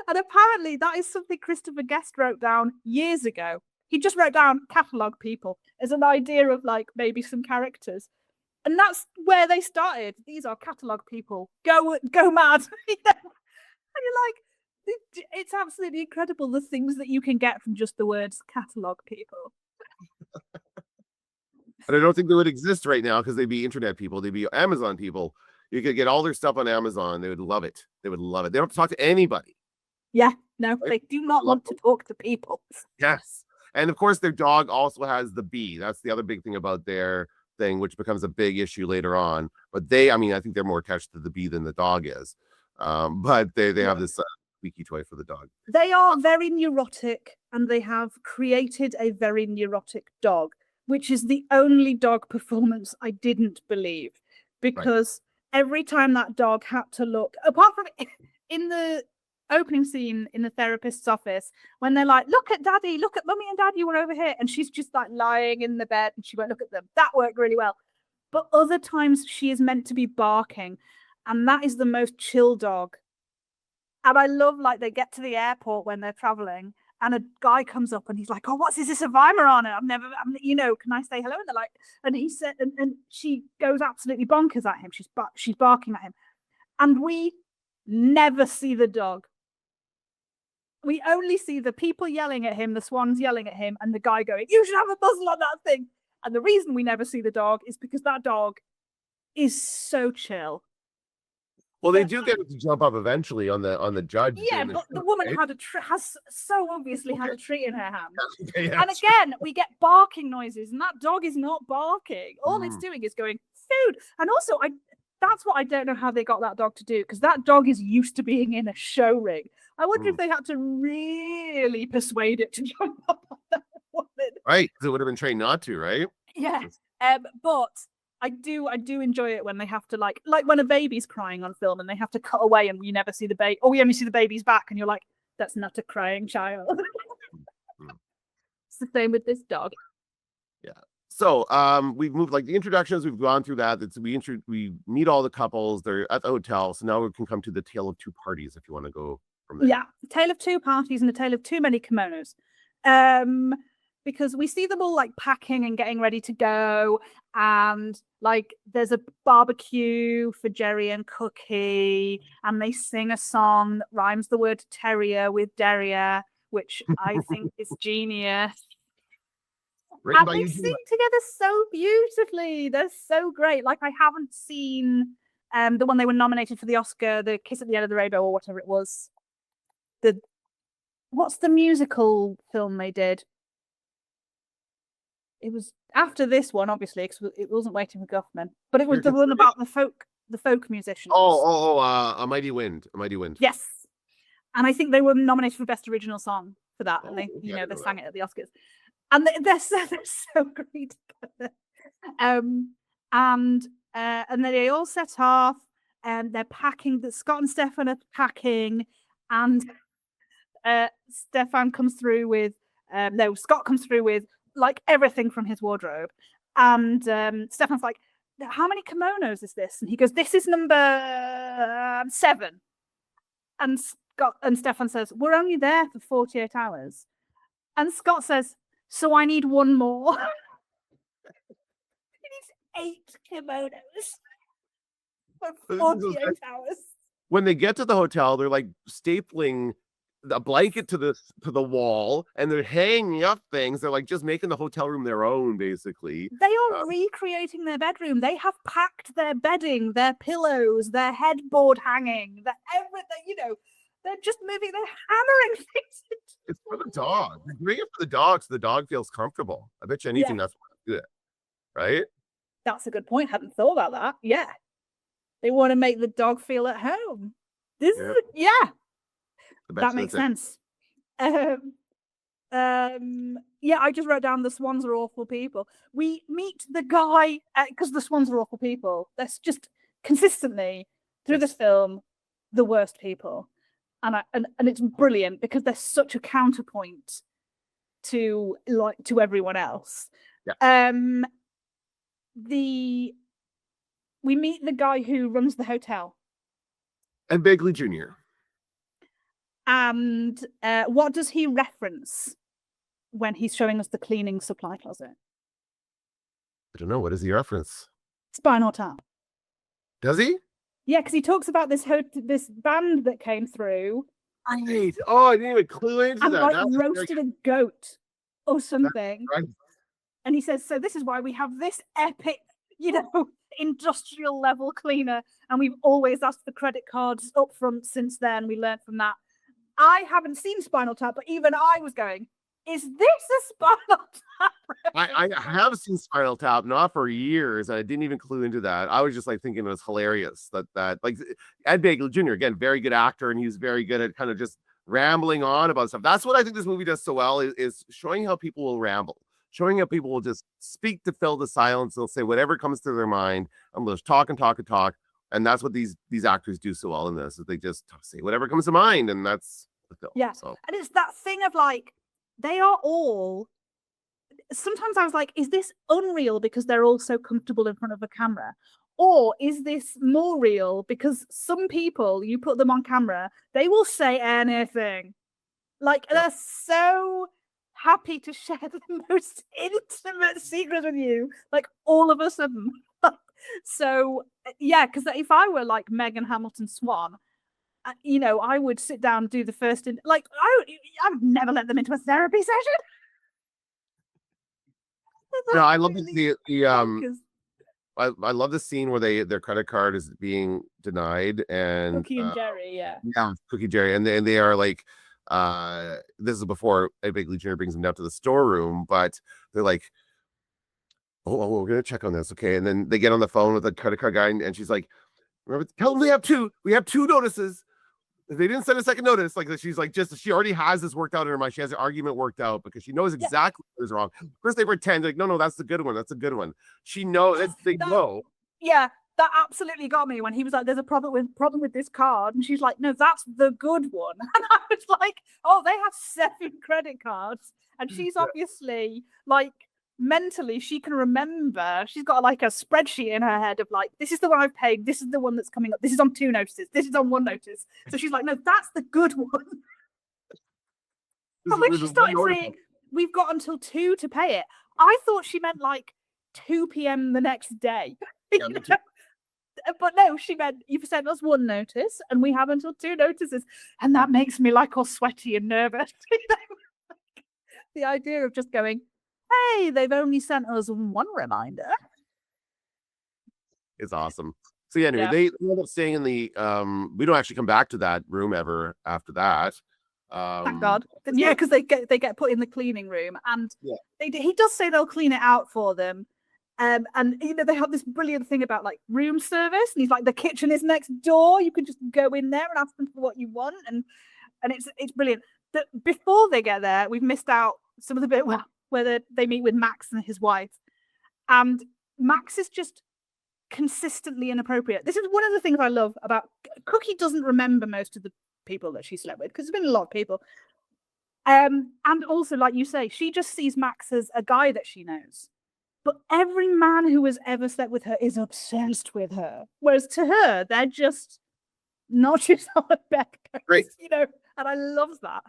and apparently that is something Christopher Guest wrote down years ago. He just wrote down catalogue people as an idea of like maybe some characters, and that's where they started. These are catalogue people. Go mad! And you're like, it's absolutely incredible the things that you can get from just the words catalogue people. And I don't think they would exist right now because they'd be internet people. They'd be Amazon people. You could get all their stuff on Amazon. They would love it. They would love it. They don't have to talk to anybody. Yeah, no, they do not want to talk to people. Yes. And of course, their dog also has the bee. That's the other big thing about their thing, which becomes a big issue later on. But I think they're more attached to the bee than the dog is. But they have this squeaky toy for the dog. They are very neurotic, and they have created a very neurotic dog, which is the only dog performance I didn't believe, because every time that dog had to look, apart from in the opening scene in the therapist's office, when they're like, look at daddy, look at mummy and daddy were over here, and she's just like lying in the bed and she won't look at them. That worked really well. But other times she is meant to be barking, and that is the most chill dog. And I love, like, they get to the airport when they're traveling, and a guy comes up and he's like, oh, what's is this a Weimar on it? Can I say hello? And they're like, and he said, and she goes absolutely bonkers at him. She's barking at him. And we never see the dog. We only see the people yelling at him, the swans yelling at him, and the guy going, you should have a muzzle on that thing. And the reason we never see the dog is because that dog is so chill. Well, they do get it to jump up eventually on the judge. Yeah, but the woman has so obviously had a treat in her hand. Okay, and again, we get barking noises, and that dog is not barking. All it's doing is going, food. And also, that's what I don't know how they got that dog to do, because that dog is used to being in a show ring. I wonder if they had to really persuade it to jump up on that woman. Right, because it would have been trained not to, right? Yeah. But I do enjoy it when they have to like when a baby's crying on film and they have to cut away and you never see the baby, or we only see the baby's back, and you're like, that's not a crying child. It's the same with this dog. Yeah. So we've moved, like, the introductions, we've gone through that. We meet all the couples, they're at the hotel. So now we can come to the tale of two parties if you want to go from there. Yeah, a tale of two parties and a tale of too many kimonos. Because we see them all like packing and getting ready to go, and like there's a barbecue for Jerry and Cookie, and they sing a song that rhymes the word terrier with derriere, which I think is genius. And they sing together so beautifully. They're so great. Like, I haven't seen the one they were nominated for the Oscar, The Kiss at the End of the Rainbow, or whatever it was. What's the musical film they did? It was after this one, obviously, because it wasn't Waiting for Guffman, but it was the one about the folk musicians. A Mighty Wind. Yes, and I think they were nominated for Best Original Song for that, and they sang it at the Oscars, and they're so great. And then they all set off, and they're packing. Scott and Stefan are packing, and Scott comes through with like everything from his wardrobe, and Stefan's like, how many kimonos is this? And he goes, this is number 7. And Stefan says, we're only there for 48 hours. And Scott says, so I need one more. He needs 8 kimonos for 48 hours. When they get to the hotel, they're like stapling a blanket to the wall, and they're hanging up things. They're like just making the hotel room their own, basically. They are recreating their bedroom. They have packed their bedding, their pillows, their headboard hanging, everything. They're just moving. They're hammering things. It's for the dog. They're doing it for the dog, so the dog feels comfortable. I bet you anything that's why they do it, right? That's a good point. Hadn't thought about that. Yeah, they want to make the dog feel at home. That makes sense. Yeah, I just wrote down the swans are awful people. We meet the guy because the swans are awful people. That's just consistently through this film the worst people, and it's brilliant because they're such a counterpoint to everyone else. Yeah. we meet the guy who runs the hotel. And Bagley Jr. And what does he reference when he's showing us the cleaning supply closet? I don't know. What is the reference? Spinal Tap. Does he? Yeah, because he talks about this band that came through. Right. Oh, I didn't even clue into and that. like That's roasted a goat or something. Right. And he says, so this is why we have this epic, industrial level cleaner. And we've always asked for credit cards up front since then. We learned from that. I haven't seen Spinal Tap, but even I was going, is this a Spinal Tap? I have seen Spinal Tap, not for years. I didn't even clue into that. I was just like thinking it was hilarious that like Ed Begley Jr. again, very good actor, and he's very good at kind of just rambling on about stuff. That's what I think this movie does so well is showing how people will ramble, showing how people will just speak to fill the silence. They'll say whatever comes to their mind, and they'll just talk and talk and talk. And that's what these actors do so well in this, is they just say whatever comes to mind, and that's the film. Yeah. So. And it's that thing of like, they are all, sometimes I was like, is this unreal because they're all so comfortable in front of a camera? Or is this more real because some people, you put them on camera, they will say anything. Like, they're so happy to share the most intimate secrets with you, like all of a sudden. So, yeah, because if I were like Megan Hamilton Swan, I would sit down and do the first, I would never let them into a therapy session. No, I love I love the scene where their credit card is being denied, and Cookie and Jerry, yeah, Cookie Jerry, and they are like, this is before Bagley Jr. brings them down to the storeroom, but they're like, oh, we're gonna check on this, okay? And then they get on the phone with the credit card guy, and she's like, remember, tell them we have two notices. They didn't send a second notice. Like, she's like, she already has this worked out in her mind. She has the argument worked out because she knows exactly what is wrong. First, they pretend like, no, that's the good one. That's a good one. She knows. They know. Yeah, that absolutely got me when he was like, "There's a problem with this card," and she's like, "No, that's the good one." And I was like, "Oh, they have 7 credit cards," and she's obviously like, mentally she can remember. She's got like a spreadsheet in her head of like, this is the one I've paid, this is the one that's coming up, this is on 2 notices, this is on 1 notice. So she's like, no, that's the good one. And when she started saying we've got until 2 to pay it, I thought she meant like 2 p.m. the next day. But no, she meant you've sent us 1 notice and we have until 2 notices, and that makes me like all sweaty and nervous. The idea of just going, hey, they've only sent us 1 reminder. It's awesome. So yeah, anyway, they end up staying in the we don't actually come back to that room ever after that. Thank God. Yeah, because they get put in the cleaning room, and he does say they'll clean it out for them. And they have this brilliant thing about like room service, and he's like, the kitchen is next door. You can just go in there and ask them for what you want, and it's brilliant. That before they get there, we've missed out some of the bit where they meet with Max and his wife, and Max is just consistently inappropriate. This is one of the things I love about Cookie. Doesn't remember most of the people that she slept with because there's been a lot of people, and also, like you say, she just sees Max as a guy that she knows. But every man who has ever slept with her is obsessed with her, whereas to her they're just notches on a bedpost, and I love that.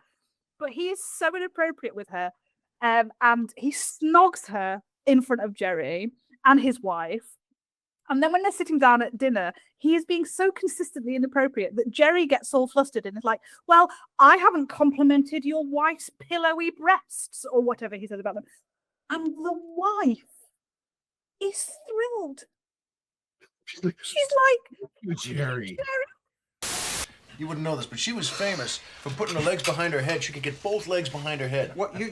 But he is so inappropriate with her. And he snogs her in front of Jerry and his wife. And then when they're sitting down at dinner, he is being so consistently inappropriate that Jerry gets all flustered and is like, well, I haven't complimented your wife's pillowy breasts, or whatever he said about them. And the wife is thrilled. She's like, Jerry. You wouldn't know this, but she was famous for putting her legs behind her head. She could get both legs behind her head. What he's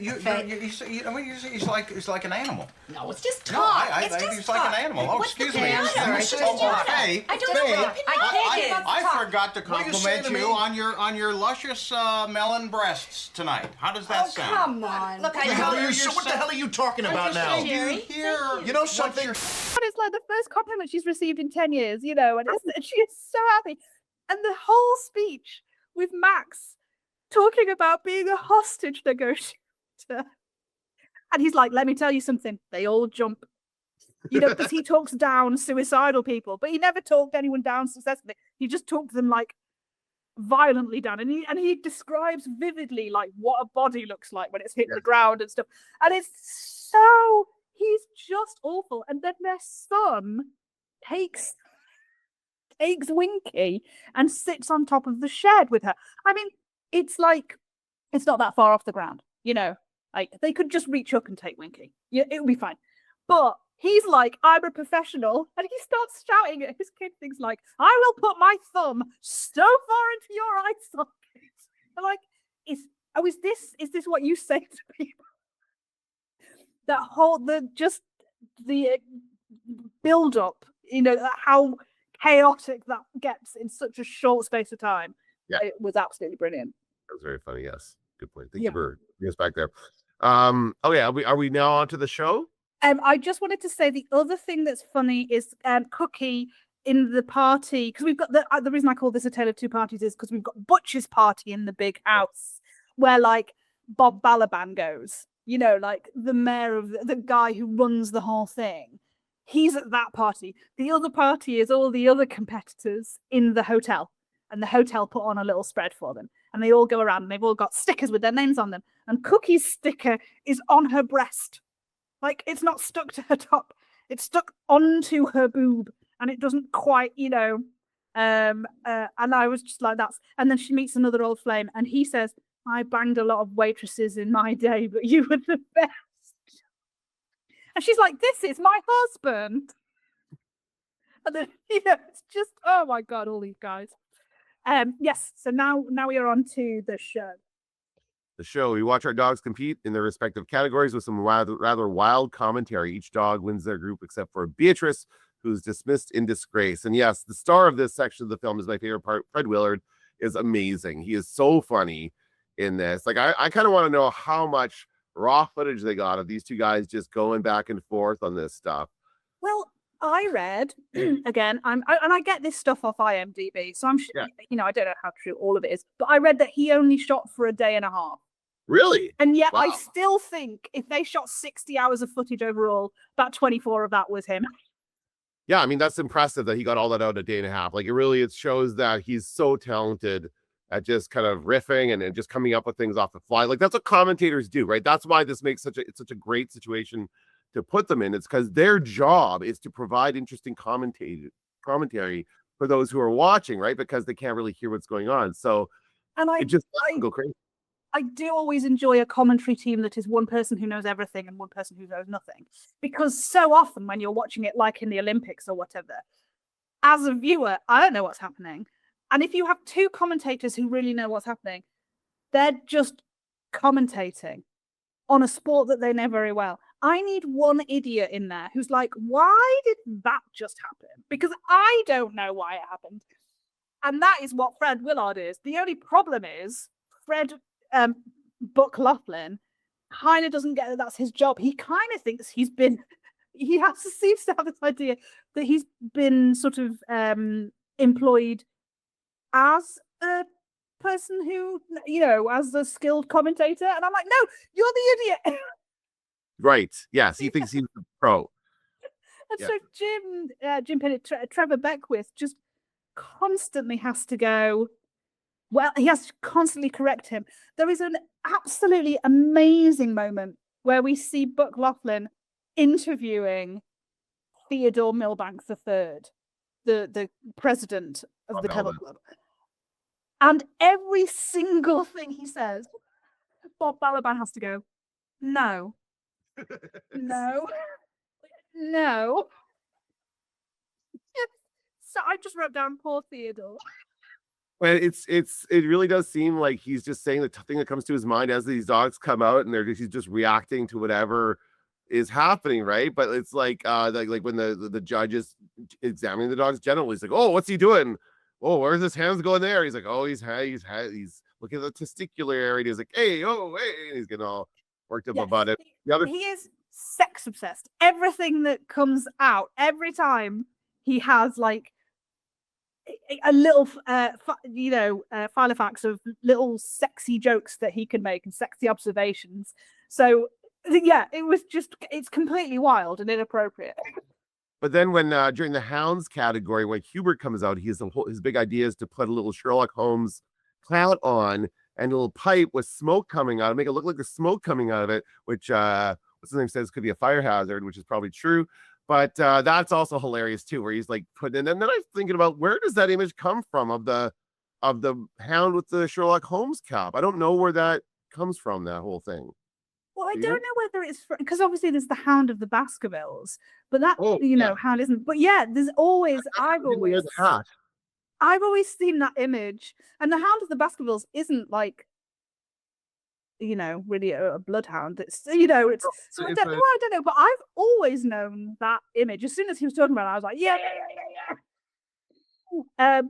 like an animal. No, it's just talk. He's like an animal. Oh, excuse me. Hey, I forgot to compliment you on your luscious melon breasts tonight. How does that sound? Come on. Look, what the hell are you talking about now? You know something? It's like the first compliment she's received in 10 years, and she is so happy. And the whole speech with Max talking about being a hostage negotiator. And he's like, let me tell you something. They all jump. You know, because he talks down suicidal people, but he never talked anyone down successfully. He just talked them like violently down, and he describes vividly like what a body looks like when it's hit the ground and stuff. And it's so he's just awful. And then their son takes Winky and sits on top of the shed with her. I mean, it's like it's not that far off the ground, you know. Like they could just reach up and take Winky. Yeah, it would be fine. But he's like, I'm a professional, and he starts shouting at his kid things like, I will put my thumb so far into your eye socket. And like, is this what you say to people? That whole the build up, you know, how chaotic that gets in such a short space of time. Yeah. It was absolutely brilliant. That was very funny. Yes. Good point. Thank you for bringing us back there. Oh yeah, are we now on to the show? I just wanted to say the other thing that's funny is Cookie in the party, because we've got the reason I call this a tale of two parties is because we've got Butch's party in the big house where like Bob Balaban goes, you know, like the mayor of the guy who runs the whole thing. He's at that party. The other party is all the other competitors in the hotel, and the hotel put on a little spread for them, and they all go around and they've all got stickers with their names on them, and Cookie's sticker is on her breast. Like, it's not stuck to her top. It's stuck onto her boob. And it doesn't quite, you know. And I was just like, that's... And then she meets another old flame. And he says, I banged a lot of waitresses in my day, but you were the best. And she's like, this is my husband. And then, you know, it's just, oh my God, all these guys. Yes, so now we are on to the show. The show, we watch our dogs compete in their respective categories with some rather wild commentary. Each dog wins their group except for Beatrice, who's dismissed in disgrace. And yes, the star of this section of the film is my favorite part. Fred Willard is amazing. He is so funny in this. Like, I kind of want to know how much raw footage they got of these two guys just going back and forth on this stuff. Well, I read again. I get this stuff off IMDb, so I'm you know, I don't know how true all of it is, but I read that he only shot for a day and a half. Really? And yet, wow. I still think if they shot 60 hours of footage overall, about 24 of that was him. Yeah, I mean, that's impressive that he got all that out in a day and a half. Like, it shows that he's so talented at just kind of riffing and just coming up with things off the fly. Like, that's what commentators do, right? That's why this makes such a great situation to put them in. It's because their job is to provide interesting commentary for those who are watching, right? Because they can't really hear what's going on. So it just go crazy. I do always enjoy a commentary team that is one person who knows everything and one person who knows nothing. Because so often when you're watching it, like in the Olympics or whatever, as a viewer, I don't know what's happening. And if you have two commentators who really know what's happening, they're just commentating on a sport that they know very well. I need one idiot in there who's like, why did that just happen? Because I don't know why it happened. And that is what Fred Willard is. The only problem is Fred Buck Laughlin kind of doesn't get that that's his job. He kind of thinks seems to have this idea that he's been sort of employed as a person who, you know, as a skilled commentator. And I'm like, no, you're the idiot. Right. Yes, he thinks he's the pro. And so Jim Pinnett, Trevor Beckwith just constantly has to go, well, he has to constantly correct him. There is an absolutely amazing moment where we see Buck Laughlin interviewing Theodore Milbank III, the president of the Kennel Club. And every single thing he says, Bob Balaban has to go, no. No. No. So I just wrote down poor Theodore. Well, it really does seem like he's just saying the thing that comes to his mind as these dogs come out, and he's just reacting to whatever is happening, right? But it's like when the judge is examining the dogs generally, he's like, oh, what's he doing? Oh, where's his hands going there? He's like, oh, he's looking at the testicular area. He's like, hey, oh, hey, and he's getting all worked up about it. He is sex obsessed. Everything that comes out, every time he has like a little, Filofax of little sexy jokes that he can make and sexy observations. So, yeah, it's completely wild and inappropriate. But then when during the hounds category, when Hubert comes out, his big idea is to put a little Sherlock Holmes clout on and a little pipe with smoke coming out, make it look like there's smoke coming out of it, which what's his name says could be a fire hazard, which is probably true. But that's also hilarious too, where he's like putting in. And then I'm thinking about where does that image come from of the hound with the Sherlock Holmes cap? I don't know where that comes from. That whole thing. Well, I don't know whether it's because obviously there's the Hound of the Baskervilles, but that hound isn't. But yeah, there's always I've always seen that image, and the Hound of the Baskervilles isn't like really a bloodhound. It's I don't know, but I've always known that image. As soon as he was talking about it, I was like, yeah.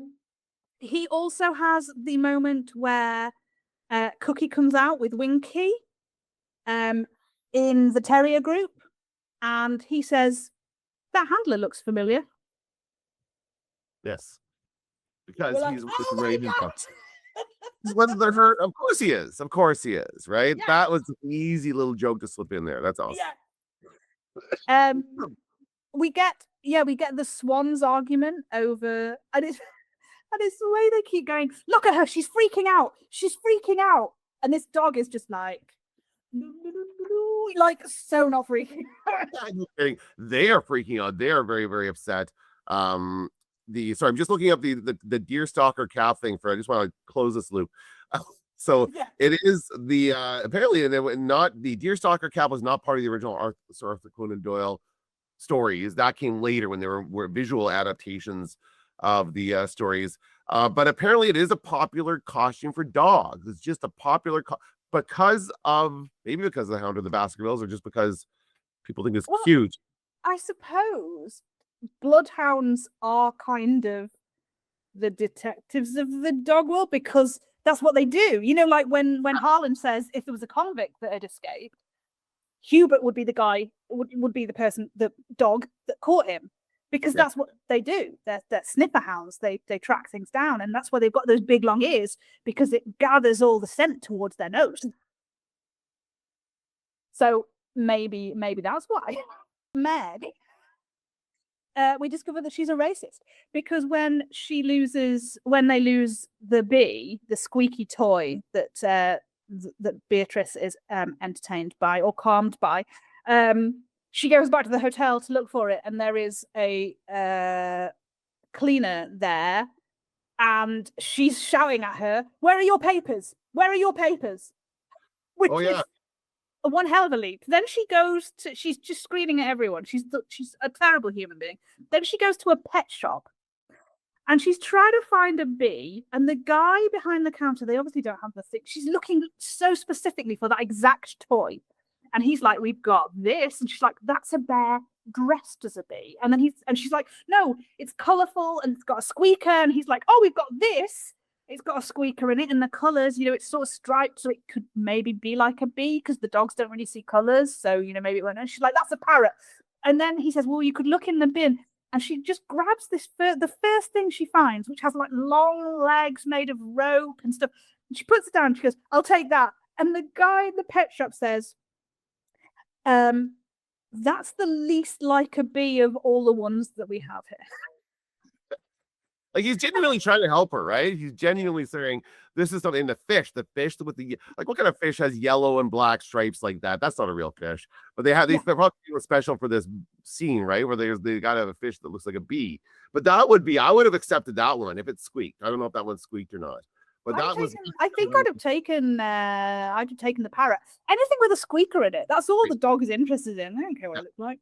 He also has the moment where Cookie comes out with Winky in the terrier group, and he says, "That handler looks familiar." Yes, because he's like, with Raven. Whether they're hurt, of course he is. Of course he is, right? Yeah. That was an easy little joke to slip in there. That's awesome. Yeah. We get the swans argument over, and it's the way they keep going. Look at her, she's freaking out. And this dog is just like so not freaking out. They are freaking out. They are very, very upset. I'm just looking up the deerstalker cap thing I just want to close this loop. It is the apparently not the deerstalker cap was not part of the original Arthur Conan Doyle stories. That came later when there were visual adaptations of the stories. But apparently it is a popular costume for dogs. It's just a popular because of the Hound of the Baskervilles, or just because people think it's cute. I suppose bloodhounds are kind of the detectives of the dog world, because that's what they do. Like when Harlan says if there was a convict that had escaped, Hubert would be the guy, would be the dog that caught him, because that's what they do. They're sniffer hounds. They track things down, and that's why they've got those big long ears, because it gathers all the scent towards their nose. So maybe that's why. Meg, we discover that she's a racist, because when they lose the bee, the squeaky toy that Beatrice is entertained by or calmed by, she goes back to the hotel to look for it, and there is a cleaner there, and she's shouting at her, "Where are your papers? Where are your papers?" Which is one hell of a leap. Then she's just screaming at everyone. She's a terrible human being. Then she goes to a pet shop, and she's trying to find a bee, and the guy behind the counter, they obviously don't have the thing. She's looking so specifically for that exact toy. And he's like, "We've got this." And she's like, "That's a bear dressed as a bee." And then she's like, "No, it's colourful and it's got a squeaker." And he's like, "Oh, we've got this. It's got a squeaker in it, and the colours, it's sort of striped, so it could maybe be like a bee, because the dogs don't really see colours. So, maybe it won't." And she's like, "That's a parrot." And then he says, "Well, you could look in the bin." And she just grabs the first thing she finds, which has like long legs made of rope and stuff. And she puts it down. She goes, "I'll take that." And the guy in the pet shop says, "That's the least like a bee of all the ones that we have here." Like, he's genuinely trying to help her, right? He's genuinely saying this is something. The fish with the what kind of fish has yellow and black stripes like that? That's not a real fish. But they probably do a special for this scene, right? Where they gotta have a fish that looks like a bee. But I would have accepted that one if it squeaked. I don't know if that one squeaked or not. But I think I'd have taken the parrot. Anything with a squeaker in it. That's all the dog is interested in. I don't care what it looks like.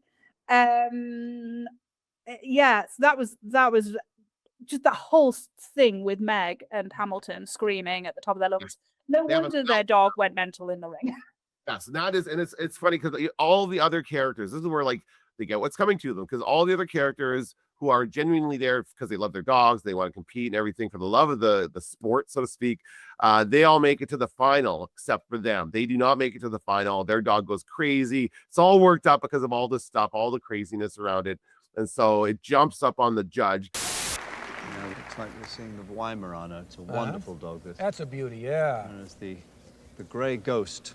So that was just that whole thing with Meg and Hamilton screaming at the top of their lungs. No wonder their dog went mental in the ring. Yes, that is, and it's funny because all the other characters, this is where like they get what's coming to them, because all the other characters who are genuinely there because they love their dogs, they want to compete and everything for the love of the sport, so to speak, they all make it to the final except for them. They do not make it to the final. Their dog goes crazy. It's all worked up because of all this stuff, all the craziness around it, and so it jumps up on the judge. Looks like we're seeing the Weimaraner. It's a wonderful dog. That's a beauty, yeah. And it's the Grey Ghost.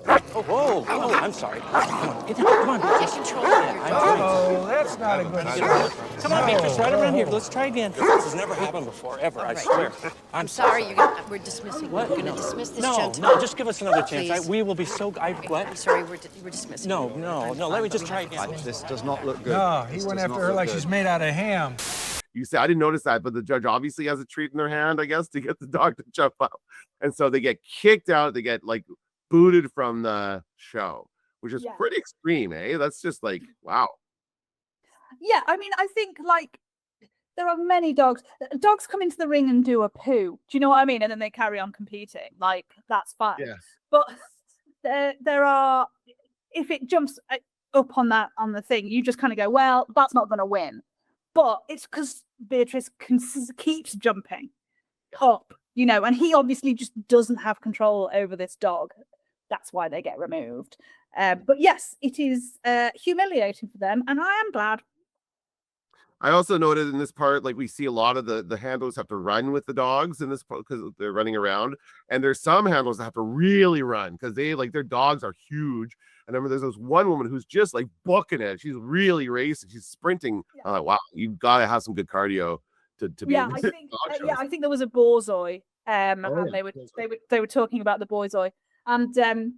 Oh, Whoa, I'm sorry. Come on, get down. Come on, Beatrice. Control Oh, that's not a good sign. Come on, Beatrice, right around here. Let's try again. This has never happened before, ever, I swear. I'm sorry. We're dismissing. What? We're going to dismiss this No, gentleman. no, just give us another chance. Please. We will be so... what? I'm sorry. We're dismissing. No, him. let me just try again. This does not look good. No, he This went does after not her look like good. she's made out of ham. You say I didn't notice that, but the judge obviously has a treat in their hand, I guess, to get the dog to jump up. And so they get kicked out, they get like booted from the show, which is pretty extreme, eh? That's just like, wow. Yeah, I mean, I think like there are many dogs. Dogs come into the ring and do a poo. Do you know what I mean? And then they carry on competing. Like that's fine. Yeah. But there are, if it jumps up on the thing, you just kind of go, well, that's not going to win. But it's because Beatrice keeps jumping up, you know, and he obviously just doesn't have control over this dog. That's why they get removed. But yes, it is humiliating for them, and I am glad. I also noted in this part, like we see a lot of the handlers have to run with the dogs in this part because they're running around, and there's some handlers that have to really run because they like their dogs are huge. And I remember there's this one woman who's just like booking it. She's really racing. She's sprinting. Yeah. I'm like, wow, you've got to have some good cardio to be. Yeah, I think there was a borzoi, and they were talking about the borzoi, and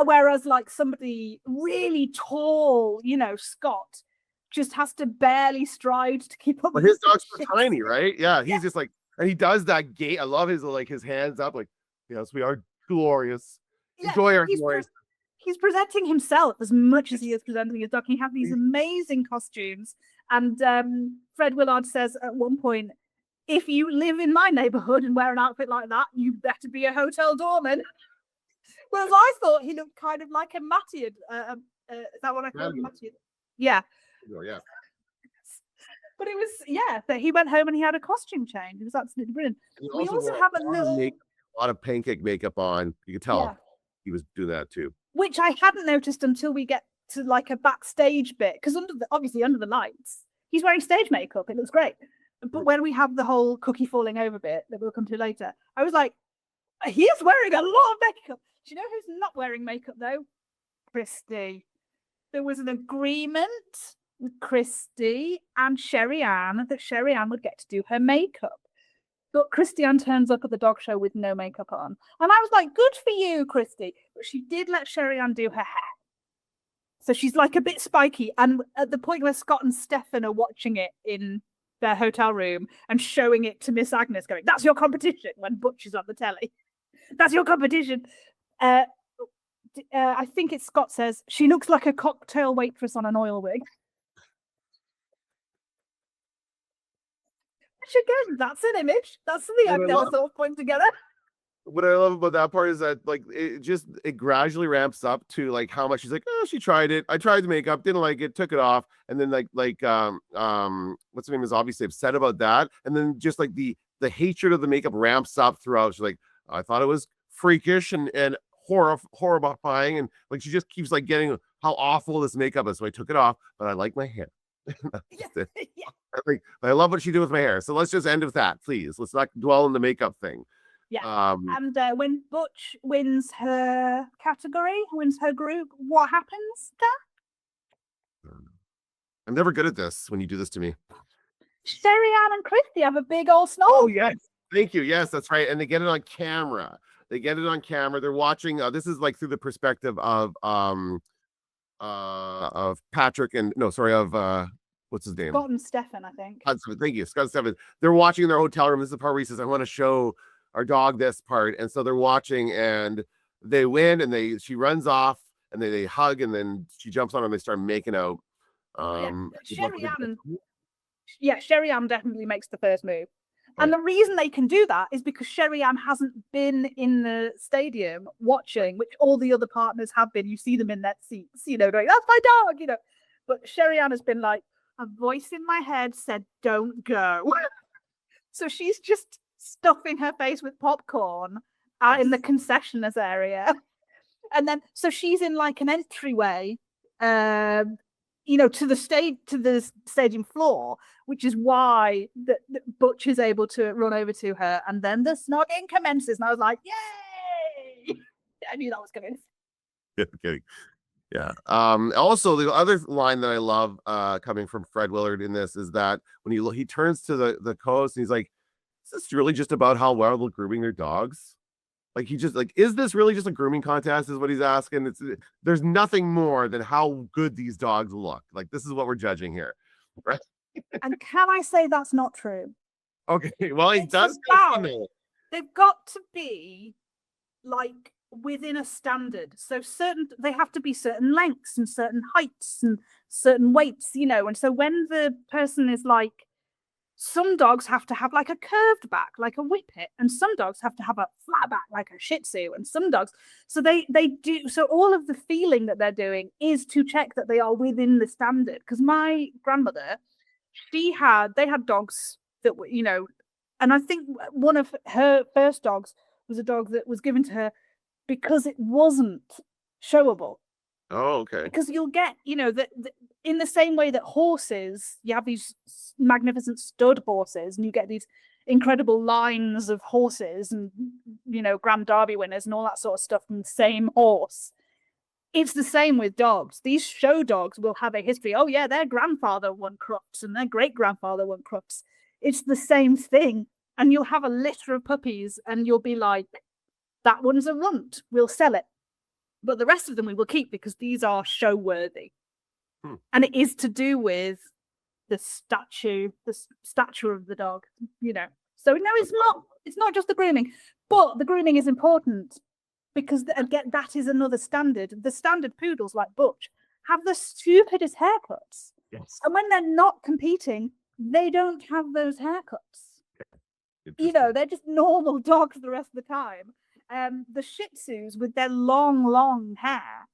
whereas like somebody really tall, you know, Scott, just has to barely stride to keep up. But his dog's so tiny, right? Yeah, he's just like, and he does that gait. I love his like his hands up, like, yes, we are glorious. Enjoy our glorious. He's presenting himself as much as he is presenting his dog. He has these amazing costumes. And Fred Willard says at one point, if you live in my neighborhood and wear an outfit like that, you better be a hotel doorman. Whereas I thought he looked kind of like a Mattiad. Is that what I call him? Mattiad? Yeah. Oh, yeah. But it was, that he went home and he had a costume change. It was absolutely brilliant. We also have a lot of pancake makeup on. You could tell he was doing that too. Which I hadn't noticed until we get to like a backstage bit, because obviously under the lights, he's wearing stage makeup. It looks great. But when we have the whole cookie falling over bit that we'll come to later, I was like, he is wearing a lot of makeup. Do you know who's not wearing makeup though? Christy. There was an agreement with Christy and Sherry Ann that Sherry Ann would get to do her makeup. But Christy Ann turns up at the dog show with no makeup on. And I was like, good for you, Christy. But she did let Sherry Ann do her hair. So she's like a bit spiky. And at the point where Scott and Stefan are watching it in their hotel room and showing it to Miss Agnes going, that's your competition, when Butch is on the telly. That's your competition. I think it's Scott says, she looks like a cocktail waitress on an oil wig. Which again, that's an image. That's something I've never thought of putting together. What I love about that part is that like it gradually ramps up to like how much she's like, oh, she tried it. I tried the makeup, didn't like it, took it off, and then what's her name is obviously upset about that, and then just like the hatred of the makeup ramps up throughout. She's like, I thought it was freakish and horrifying, and like she just keeps like getting how awful this makeup is. So I took it off, but I like my hair. I love what she did with my hair. So let's just end with that, please. Let's not dwell on the makeup thing. Yeah. And when Butch wins her category, wins her group, what happens there? I'm never good at this when you do this to me. Sherry Ann and Christy have a big old snow. Oh, yes. Thank you. Yes, that's right. And they get it on camera. They're watching. This is like through the perspective of Patrick of what's his name? Scott and Stefan, I think. Thank you, Scott and Stefan. They're watching in their hotel room. This is the part where he says, I want to show our dog this part. And so they're watching and they win and she runs off and they hug and then she jumps on and they start making out. Sherry Ann definitely makes the first move. And the reason they can do that is because Sherry Ann hasn't been in the stadium watching, which all the other partners have been. You see them in that seats, you know, going, that's my dog, you know. But Sherry Ann has been like, a voice in my head said, don't go. So she's just stuffing her face with popcorn out in the concessioners area. And then, so she's in like an entryway, to the stadium floor, which is why Butch is able to run over to her. And then the snogging commences. And I was like, yay! I knew that was coming. Kidding. Yeah. Also, the other line that I love coming from Fred Willard in this is that when he turns to the co-host and he's like, "Is this really just about how well they're grooming their dogs?" Like he just like, "Is this really just a grooming contest?" Is what he's asking. There's nothing more than how good these dogs look. Like this is what we're judging here, right? And can I say that's not true? Okay. Well, he It's does. about, they've got to be like within a standard. So they have to be certain lengths and certain heights and certain weights, and so when the person is like, some dogs have to have like a curved back like a whippet, and some dogs have to have a flat back like a Shih Tzu, and some dogs, so they do, so all of the feeling that they're doing is to check that they are within the standard. Because my grandmother, they had dogs that were, and I think one of her first dogs was a dog that was given to her because it wasn't showable. Oh, okay. Because you'll get, in the same way that horses, you have these magnificent stud horses, and you get these incredible lines of horses and, Grand Derby winners and all that sort of stuff from the same horse. It's the same with dogs. These show dogs will have a history. Oh, yeah, their grandfather won Crufts and their great-grandfather won Crufts. It's the same thing. And you'll have a litter of puppies and you'll be like, that one's a runt. We'll sell it. But the rest of them we will keep because these are show worthy. And it is to do with the stature of the dog, So no, it's not just the grooming, but the grooming is important because again, that is another standard. The standard poodles like Butch have the stupidest haircuts. Yes. And when they're not competing, they don't have those haircuts. They're just normal dogs the rest of the time. The Shih Tzus with their long hair,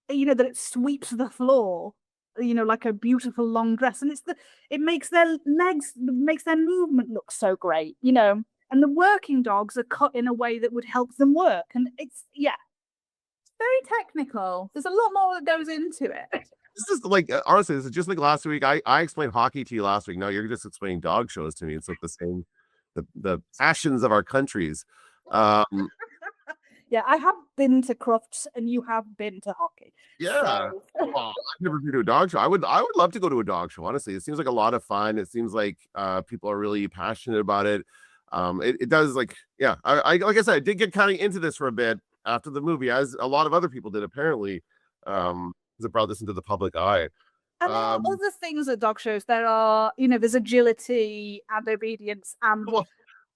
that it sweeps the floor, like a beautiful long dress, and it makes their legs, makes their movement look so great, and the working dogs are cut in a way that would help them work, and it's very technical. There's a lot more that goes into it. This is like, honestly, this is just like last week. I explained hockey to you last week. Now you're just explaining dog shows to me. It's like the same, the passions of our countries. Yeah, I have been to Crufts and you have been to hockey. Yeah. So. Well, I've never been to a dog show. I would love to go to a dog show, honestly. It seems like a lot of fun. It seems like people are really passionate about it. It does, like, yeah. I like I said, I did get kind of into this for a bit after the movie, as a lot of other people did, apparently. Because it brought this into the public eye. And there are other things at dog shows. There are, there's agility and obedience and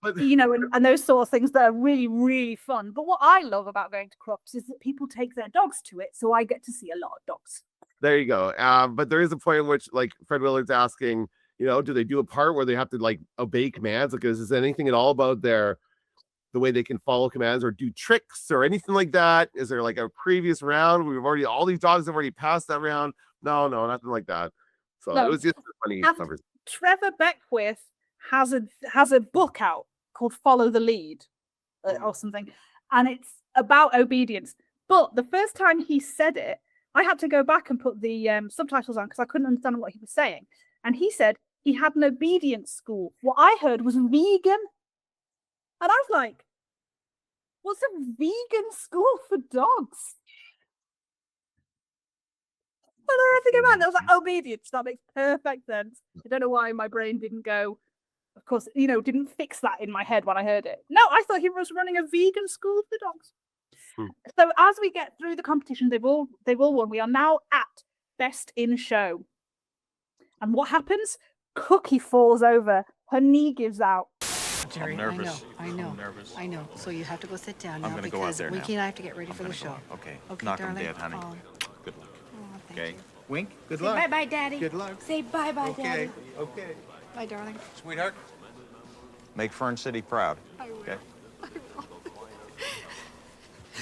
and those sort of things that are really, really fun. But what I love about going to Crufts is that people take their dogs to it, so I get to see a lot of dogs. There you go. But there is a point in which, like, Fred Willard's asking, do they do a part where they have to like obey commands? Like, is there anything at all about the way they can follow commands or do tricks or anything like that? Is there like a previous round? All these dogs have already passed that round. No, nothing like that. So it was just a funny conversation. Trevor Beckwith has a book out called Follow the Lead or something, and it's about obedience. But the first time he said it, I had to go back and put the subtitles on because I couldn't understand what he was saying. And he said he had an obedience school. What I heard was vegan. And I was like, what's a vegan school for dogs? And I had to go back and I was like, obedience, that makes perfect sense. I don't know why my brain didn't go, of course, didn't fix that in my head when I heard it. No, I thought he was running a vegan school for dogs. So as we get through the competition, they've all won. We are now at Best in Show. And what happens? Cookie falls over. Her knee gives out. Jerry, I'm nervous. I know. I'm nervous. I know. So you have to go sit down I'm now gonna go out because there now. Winky and I have to get ready for the show. Okay. Okay, Knock 'em darling. dead, honey. Oh. Good luck. Thank Okay. you. Wink. Good Say luck. bye-bye, Daddy. Good luck. Say bye-bye, Okay. Daddy. Okay. Bye, darling. Sweetheart. Make Fern City proud. Okay.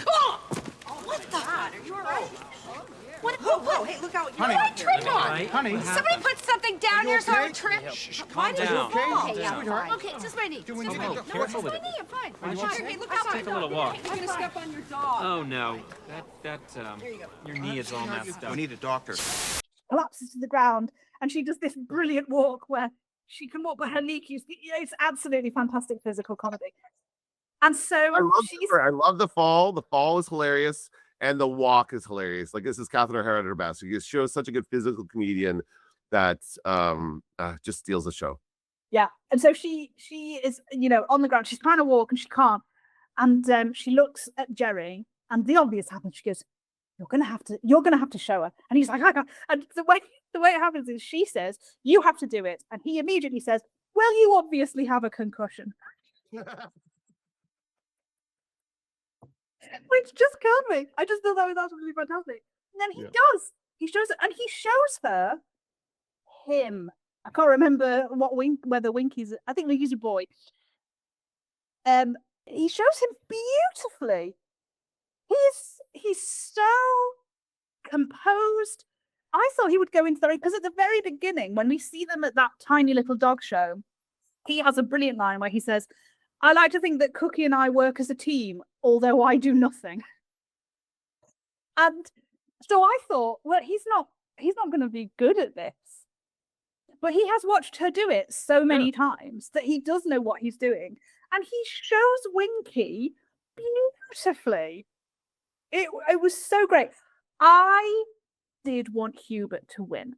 Oh! What the? Are you all right? What? Whoa, hey, look out. Honey. You're trip on. Honey. Somebody put something down here so I would trip. Why did you down. fall? Calm Okay, down. I'm fine. Okay, it's just my knee. It's just my knee. No, it's just Careful my with knee. it. I'm fine. Are you Okay, okay? look Let's out. take a little walk. You're going to step on your dog. Oh no, your knee is all messed up. We need a doctor. Collapses to the ground, and she does this brilliant walk where she can walk by her knee keeps. It's absolutely fantastic physical comedy. And so I love the fall. The fall is hilarious. and the walk is hilarious. Like, this is Catherine O'Hara at her best. She shows such a good physical comedian that just steals the show. Yeah, and so she is, on the ground. She's trying to walk and she can't. And she looks at Jerry, and the obvious happens. She goes, "You're gonna have to show her." And he's like, "I can't." And the way it happens is she says, "You have to do it," and he immediately says, "Well, you obviously have a concussion," which just killed me. I just thought that was absolutely fantastic. And then he does. He shows it, and he shows her him. I can't remember whether Winky's. I think he's a boy. He shows him beautifully. He's so composed. I thought he would go into the because at the very beginning, when we see them at that tiny little dog show, he has a brilliant line where he says, "I like to think that Cookie and I work as a team, although I do nothing." And so I thought, well, he's not going to be good at this. But he has watched her do it so many times that he does know what he's doing. And he shows Winky beautifully. It was so great. I did want Hubert to win.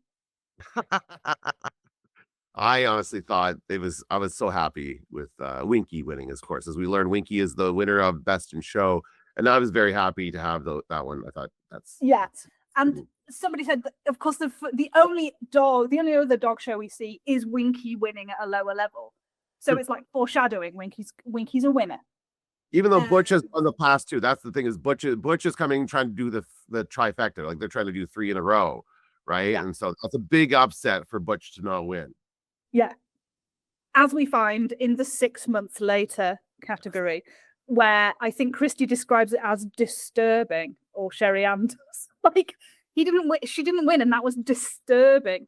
I honestly thought I was so happy with Winky winning, of course. As we learned, Winky is the winner of Best in Show. And I was very happy to have that one. I thought that's... Yeah. And somebody said that, of course, the only other dog show we see is Winky winning at a lower level. So it's like foreshadowing Winky's a winner. Even though Butch has won the past two, that's the thing, is Butch is coming trying to do the trifecta. Like, they're trying to do 3 in a row, right? Yeah. And so that's a big upset for Butch to not win. Yeah. As we find in the 6 months later category, where I think Christy describes it as disturbing, or Sherry Ann does. Like, she didn't win, and that was disturbing.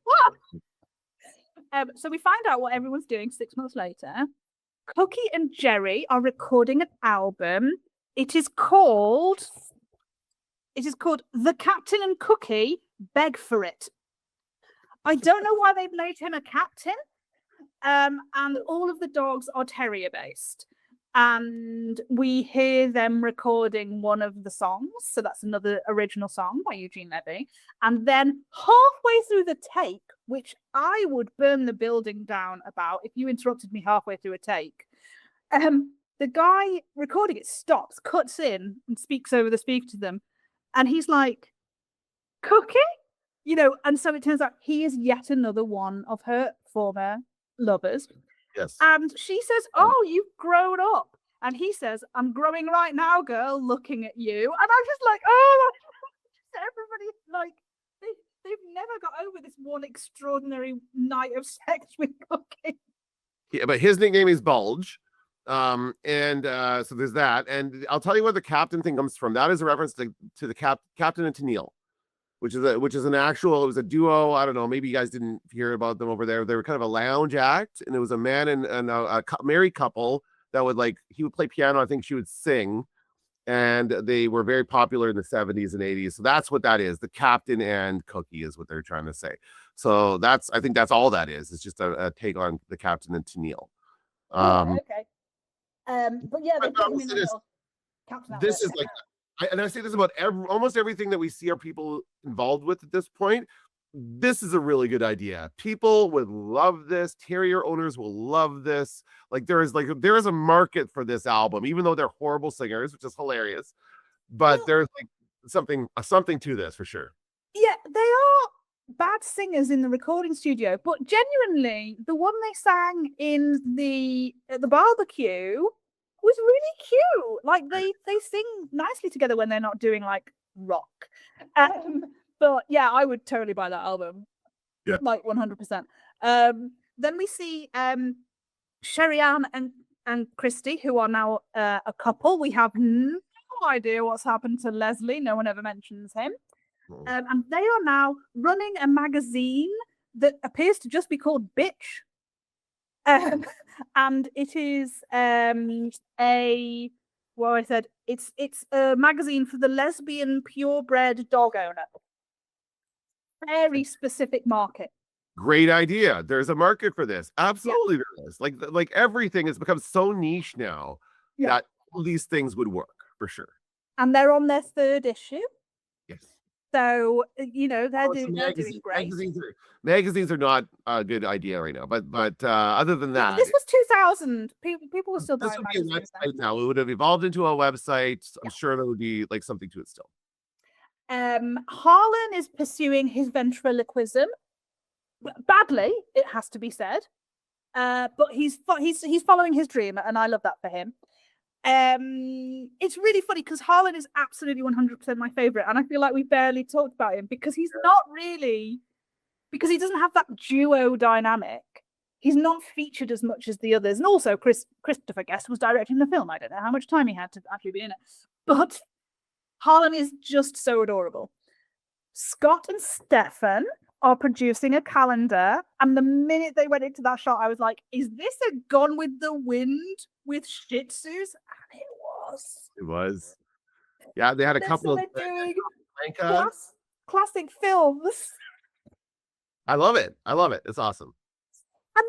So we find out what everyone's doing 6 months later. Cookie and Jerry are recording an album. It is called The Captain and Cookie Beg for It. I don't know why they've made him a captain. And all of the dogs are terrier based. And we hear them recording one of the songs. So that's another original song by Eugene Levy. And then halfway through the take, which I would burn the building down about if you interrupted me halfway through a take, the guy recording it stops, cuts in, and speaks over the speaker to them. And he's like, "Cookie?" And so it turns out he is yet another one of her former lovers. Yes. And she says, "Oh, you've grown up." And he says, "I'm growing right now, girl, looking at you." And I'm just like, oh, everybody, like, they've never got over this one extraordinary night of sex with Cookie. Yeah, but his nickname is Bulge. So there's that. And I'll tell you where the captain thing comes from. That is a reference to the Captain and Tennille, which is an actual, it was a duo. I don't know, maybe you guys didn't hear about them over there. They were kind of a lounge act, and it was a man and a married couple that would, like, he would play piano, I think she would sing, and they were very popular in the 70s and 80s. So that's what that is. The Captain and Cookie is what they're trying to say. So I think that's all that is. It's just a take on the Captain and Tennille. Okay. But yeah, they put him in the middle. This is like, and I say this about almost everything that we see our people involved with at this point. This is a really good idea. People would love this. Terrier owners will love this. Like, there is a market for this album, even though they're horrible singers, which is hilarious. But there's like something to this for sure. Yeah, they are bad singers in the recording studio, but genuinely, the one they sang at the barbecue was really cute. Like, they sing nicely together when they're not doing like rock. But yeah, I would totally buy that album. Yeah, like 100%. Then we see Sherry Ann and Christy, who are now a couple. We have no idea what's happened to Leslie. No one ever mentions him. And they are now running a magazine that appears to just be called Bitch. And it is it's a magazine for the lesbian purebred dog owner. Very specific market. Great idea. There's a market for this. Absolutely, there is. Like everything has become so niche now that all these things would work for sure. and they're on their 3rd issue. Yes. So they're So doing great. magazines are not a good idea right now. But other than that, This was 2000. People were still this buying would be a magazines website now. It would have evolved into a website. I'm sure there would be like something to it still. Harlan is pursuing his ventriloquism badly, it has to be said. But he's following his dream, and I love that for him. It's really funny because Harlan is absolutely 100% my favorite, and I feel like we barely talked about him because he's not really, because he doesn't have that duo dynamic. He's not featured as much as the others, and also Christopher Guest was directing the film. I don't know how much time he had to actually be in it, but Harlan is just so adorable. Scott and Stefan are producing a calendar, and the minute they went into that shot, I was like, is this a Gone with the Wind with Shih Tzus? And it was. It was. Yeah, they had a couple of doing classic films. I love it. It's awesome. And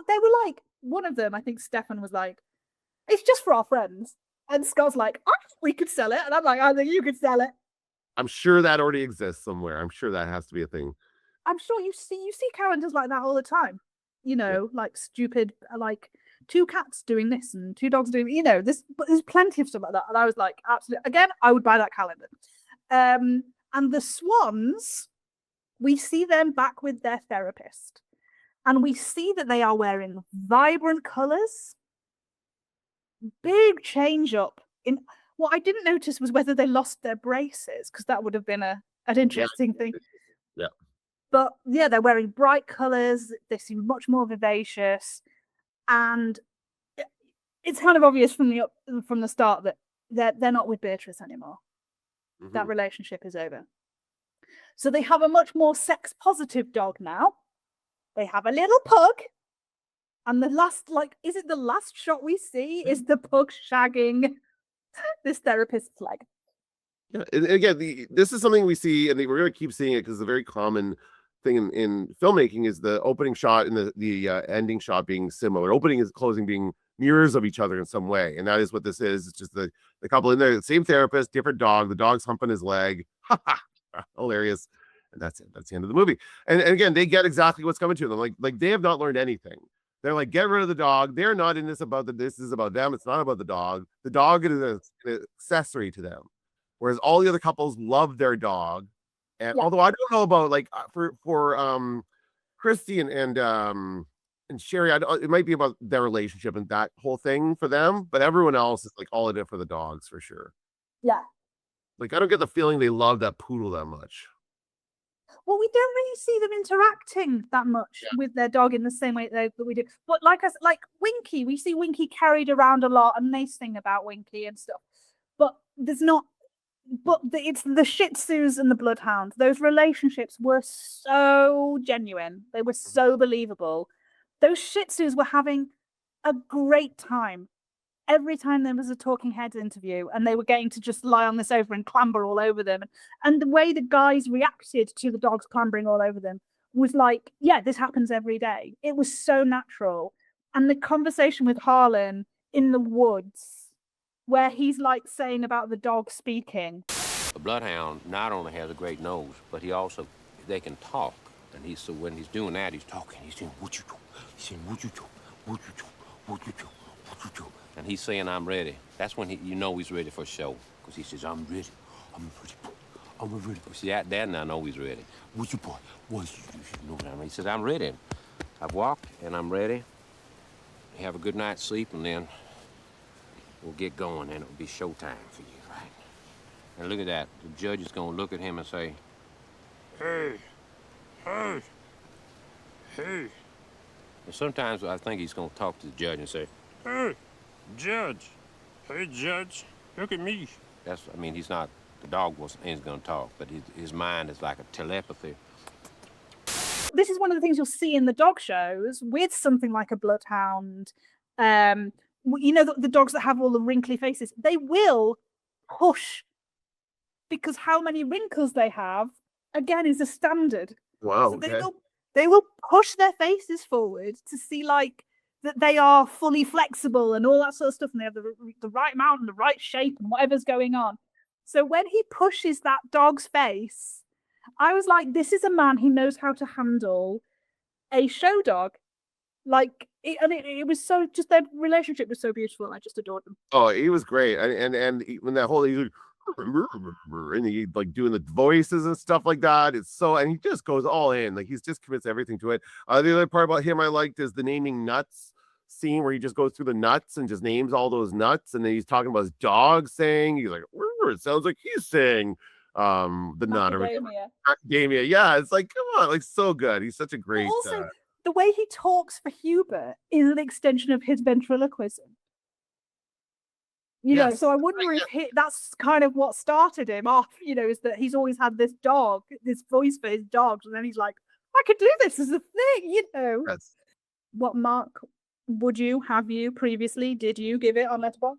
they were like, one of them, I think Stefan was like, it's just for our friends. And Scott's like, I think we could sell it. And I'm like, I think you could sell it. I'm sure that already exists somewhere. I'm sure that has to be a thing. I'm sure you see calendars like that all the time. Like stupid, like 2 cats doing this and 2 dogs doing, but there's plenty of stuff like that. And I was like, absolutely, again, I would buy that calendar. And the Swans, we see them back with their therapist. And we see that they are wearing vibrant colors. Big change up in what I didn't notice was whether they lost their braces, because that would have been an interesting thing. Yeah. But yeah, they're wearing bright colors. They seem much more vivacious, and it's kind of obvious from the start that they're not with Beatrice anymore. Mm-hmm. That relationship is over. So they have a much more sex positive dog now. They have a little pug. And the last shot we see is the pug shagging this therapist's leg. Yeah, and again, this is something we see, and we're going to keep seeing it because it's a very common thing in filmmaking is the opening shot and the ending shot being similar. Opening and closing being mirrors of each other in some way, and that is what this is. It's just the couple in there, the same therapist, different dog. The dog's humping his leg. Hilarious. And that's it. That's the end of the movie. And again, they get exactly what's coming to them. Like they have not learned anything. They're like, get rid of the dog. They're not in this this is about them. It's not about the dog. The dog is an accessory to them. Whereas all the other couples love their dog. And although I don't know about like for Christy and Sherry, it might be about their relationship and that whole thing for them. But everyone else is like all in it for the dogs for sure. Yeah. Like I don't get the feeling they love that poodle that much. Well, we don't really see them interacting that much with their dog in the same way that we do. But like Winky, we see Winky carried around a lot, and they sing about Winky and stuff. But there's not. But it's the Shih Tzus and the Bloodhound. Those relationships were so genuine. They were so believable. Those Shih Tzus were having a great time. Every time there was a talking heads interview and they were getting to just lie on the sofa and clamber all over them. And the way the guys reacted to the dogs clambering all over them was like, yeah, this happens every day. It was so natural. And the conversation with Harlan in the woods, where he's like saying about the dog speaking. The Bloodhound not only has a great nose, but they can talk. And so when he's doing that, he's talking. He's saying, what you do? He's saying, what you do? What you do? What you do? What you do? And he's saying, I'm ready. That's when he's ready for a show. Because he says, I'm ready. I'm ready. I'm ready. See, Dad and I know he's ready. What you boy? What you do? You know what I mean? He says, I'm ready. I've walked and I'm ready. Have a good night's sleep and then we'll get going and it'll be showtime for you, right? And look at that. The judge is going to look at him and say, hey, hey, hey. And sometimes I think he's going to talk to the judge and say, hey, Judge. Hey, Judge. Look at me. He's not, the dog ain't going to talk, but his mind is like a telepathy. This is one of the things you'll see in the dog shows with something like a Bloodhound. The dogs that have all the wrinkly faces, they will push because how many wrinkles they have, again, is a standard. Wow. So they will push their faces forward to see like that they are fully flexible and all that sort of stuff, and they have the right amount and the right shape and whatever's going on. So when he pushes that dog's face, I was like, this is a man who knows how to handle a show dog. Like, it was so, just their relationship was so beautiful. I just adored them. Oh, he was great. When that whole, he's like, and he like doing the voices and stuff like that. It's so, and he just goes all in. Like, he's just commits everything to it. The other part about him I liked is the naming nuts scene where he just goes through the nuts and just names all those nuts. And then he's talking about his dog saying, he's like, it sounds like he's saying the nut or macadamia. Yeah, it's like, come on, like, so good. He's such a great. But also, the way he talks for Hubert is an extension of his ventriloquism. You know, so I wonder if that's kind of what started him off, you know, is that he's always had this voice for his dogs. And then he's like, I could do this as a thing, you know. Yes. What mark did you give it on Letterboxd?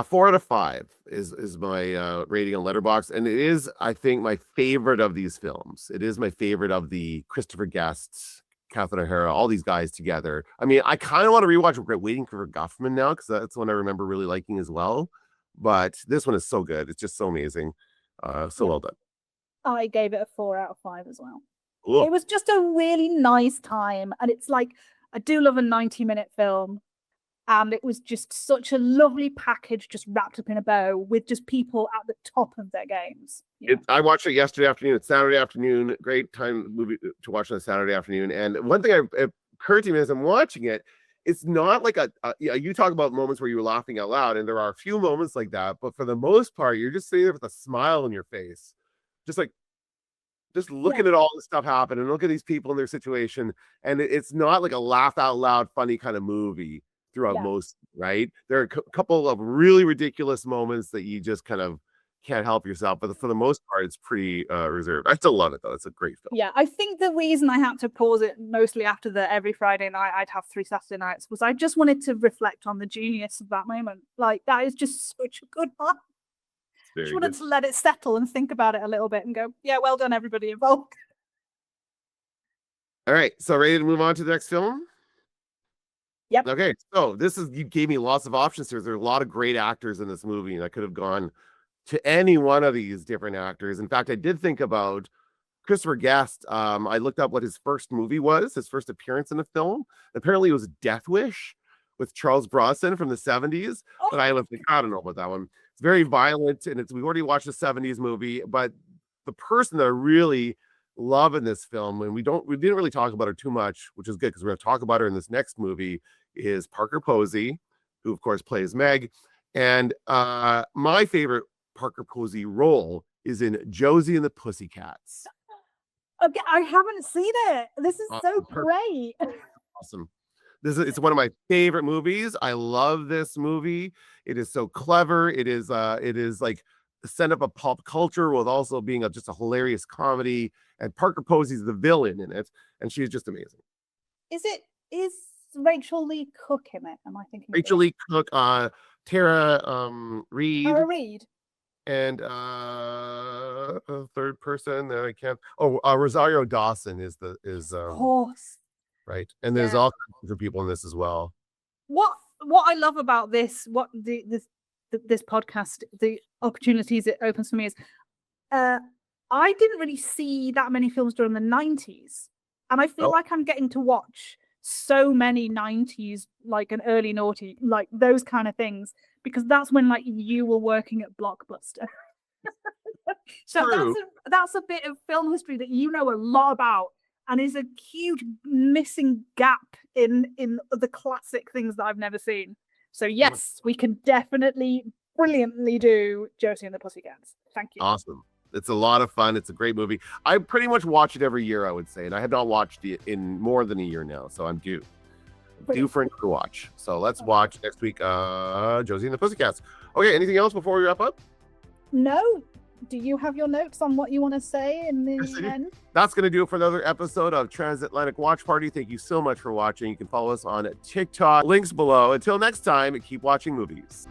4 out of 5 is my rating on Letterboxd, and it is, I think, my favorite of these films. It is my favorite of the Christopher Guest, Catherine O'Hara, all these guys together. I mean, I kind of want to rewatch Waiting for Guffman now because that's one I remember really liking as well. But this one is so good; it's just so amazing, well done. I gave it a 4 out of 5 as well. Cool. It was just a really nice time, and it's like, I do love a 90-minute film. And it was just such a lovely package, just wrapped up in a bow with just people at the top of their games. I watched it yesterday afternoon. It's Saturday afternoon. Great movie to watch on a Saturday afternoon. And one thing it occurred to me as I'm watching it, it's not like you talk about moments where you were laughing out loud, and there are a few moments like that. But for the most part, you're just sitting there with a smile on your face, just looking at all this stuff happen and look at these people in their situation. And it's not like a laugh out loud, funny kind of movie throughout most, right? There are a couple of really ridiculous moments that you just kind of can't help yourself, but for the most part, it's pretty reserved. I still love it though. It's a great film. Yeah, I think the reason I had to pause it mostly after the every Friday night I'd have 3 Saturday nights was I just wanted to reflect on the genius of that moment. Like, that is just such a good one. Just wanted to let it settle and think about it a little bit and go, yeah, well done, everybody involved. All right, so ready to move on to the next film? Yep. Okay, so you gave me lots of options here. There are a lot of great actors in this movie, and I could have gone to any one of these different actors. In fact, I did think about Christopher Guest. I looked up what his first movie was, his first appearance in a film. Apparently, it was Death Wish with Charles Bronson from the 70s. But I was like, I don't know about that one. It's very violent, and we've already watched a 70s movie. But the person that I really love in this film, and we didn't really talk about her too much, which is good because we're going to talk about her in this next movie, is Parker Posey, who of course plays Meg. And my favorite Parker Posey role is in Josie and the Pussycats. Okay, I haven't seen it. This is so great. Awesome. It's one of my favorite movies. I love this movie. It is so clever. It is like the set up of pop culture with also being just a hilarious comedy. And Parker Posey's the villain in it, and she's just amazing. Is Rachel Lee Cook in it? Am I thinking? Rachel Lee Cook, Tara Reid. Tara Reid. And a third person that I can't. Rosario Dawson is of course. Right, and there's all kinds of people in this as well. What I love about this podcast, the opportunities it opens for me is, I didn't really see that many films during the 90s, and I feel like I'm getting to watch so many 90s, like an early naughty, like those kind of things, because that's when like you were working at Blockbuster. So that's a bit of film history that you know a lot about, and is a huge missing gap in the classic things that I've never seen. So yes, we can definitely brilliantly do Josie and the Pussycats. Thank you. Awesome. It's a lot of fun. It's a great movie. I pretty much watch it every year, I would say, and I have not watched it in more than a year now, so I'm due for another watch. So let's watch next week Josie and the Pussycats. Okay, anything else before we wrap up? No. Do you have your notes on what you want to say in the end? That's going to do it for another episode of Transatlantic Watch Party. Thank you so much for watching. You can follow us on TikTok. Links below. Until next time, keep watching movies.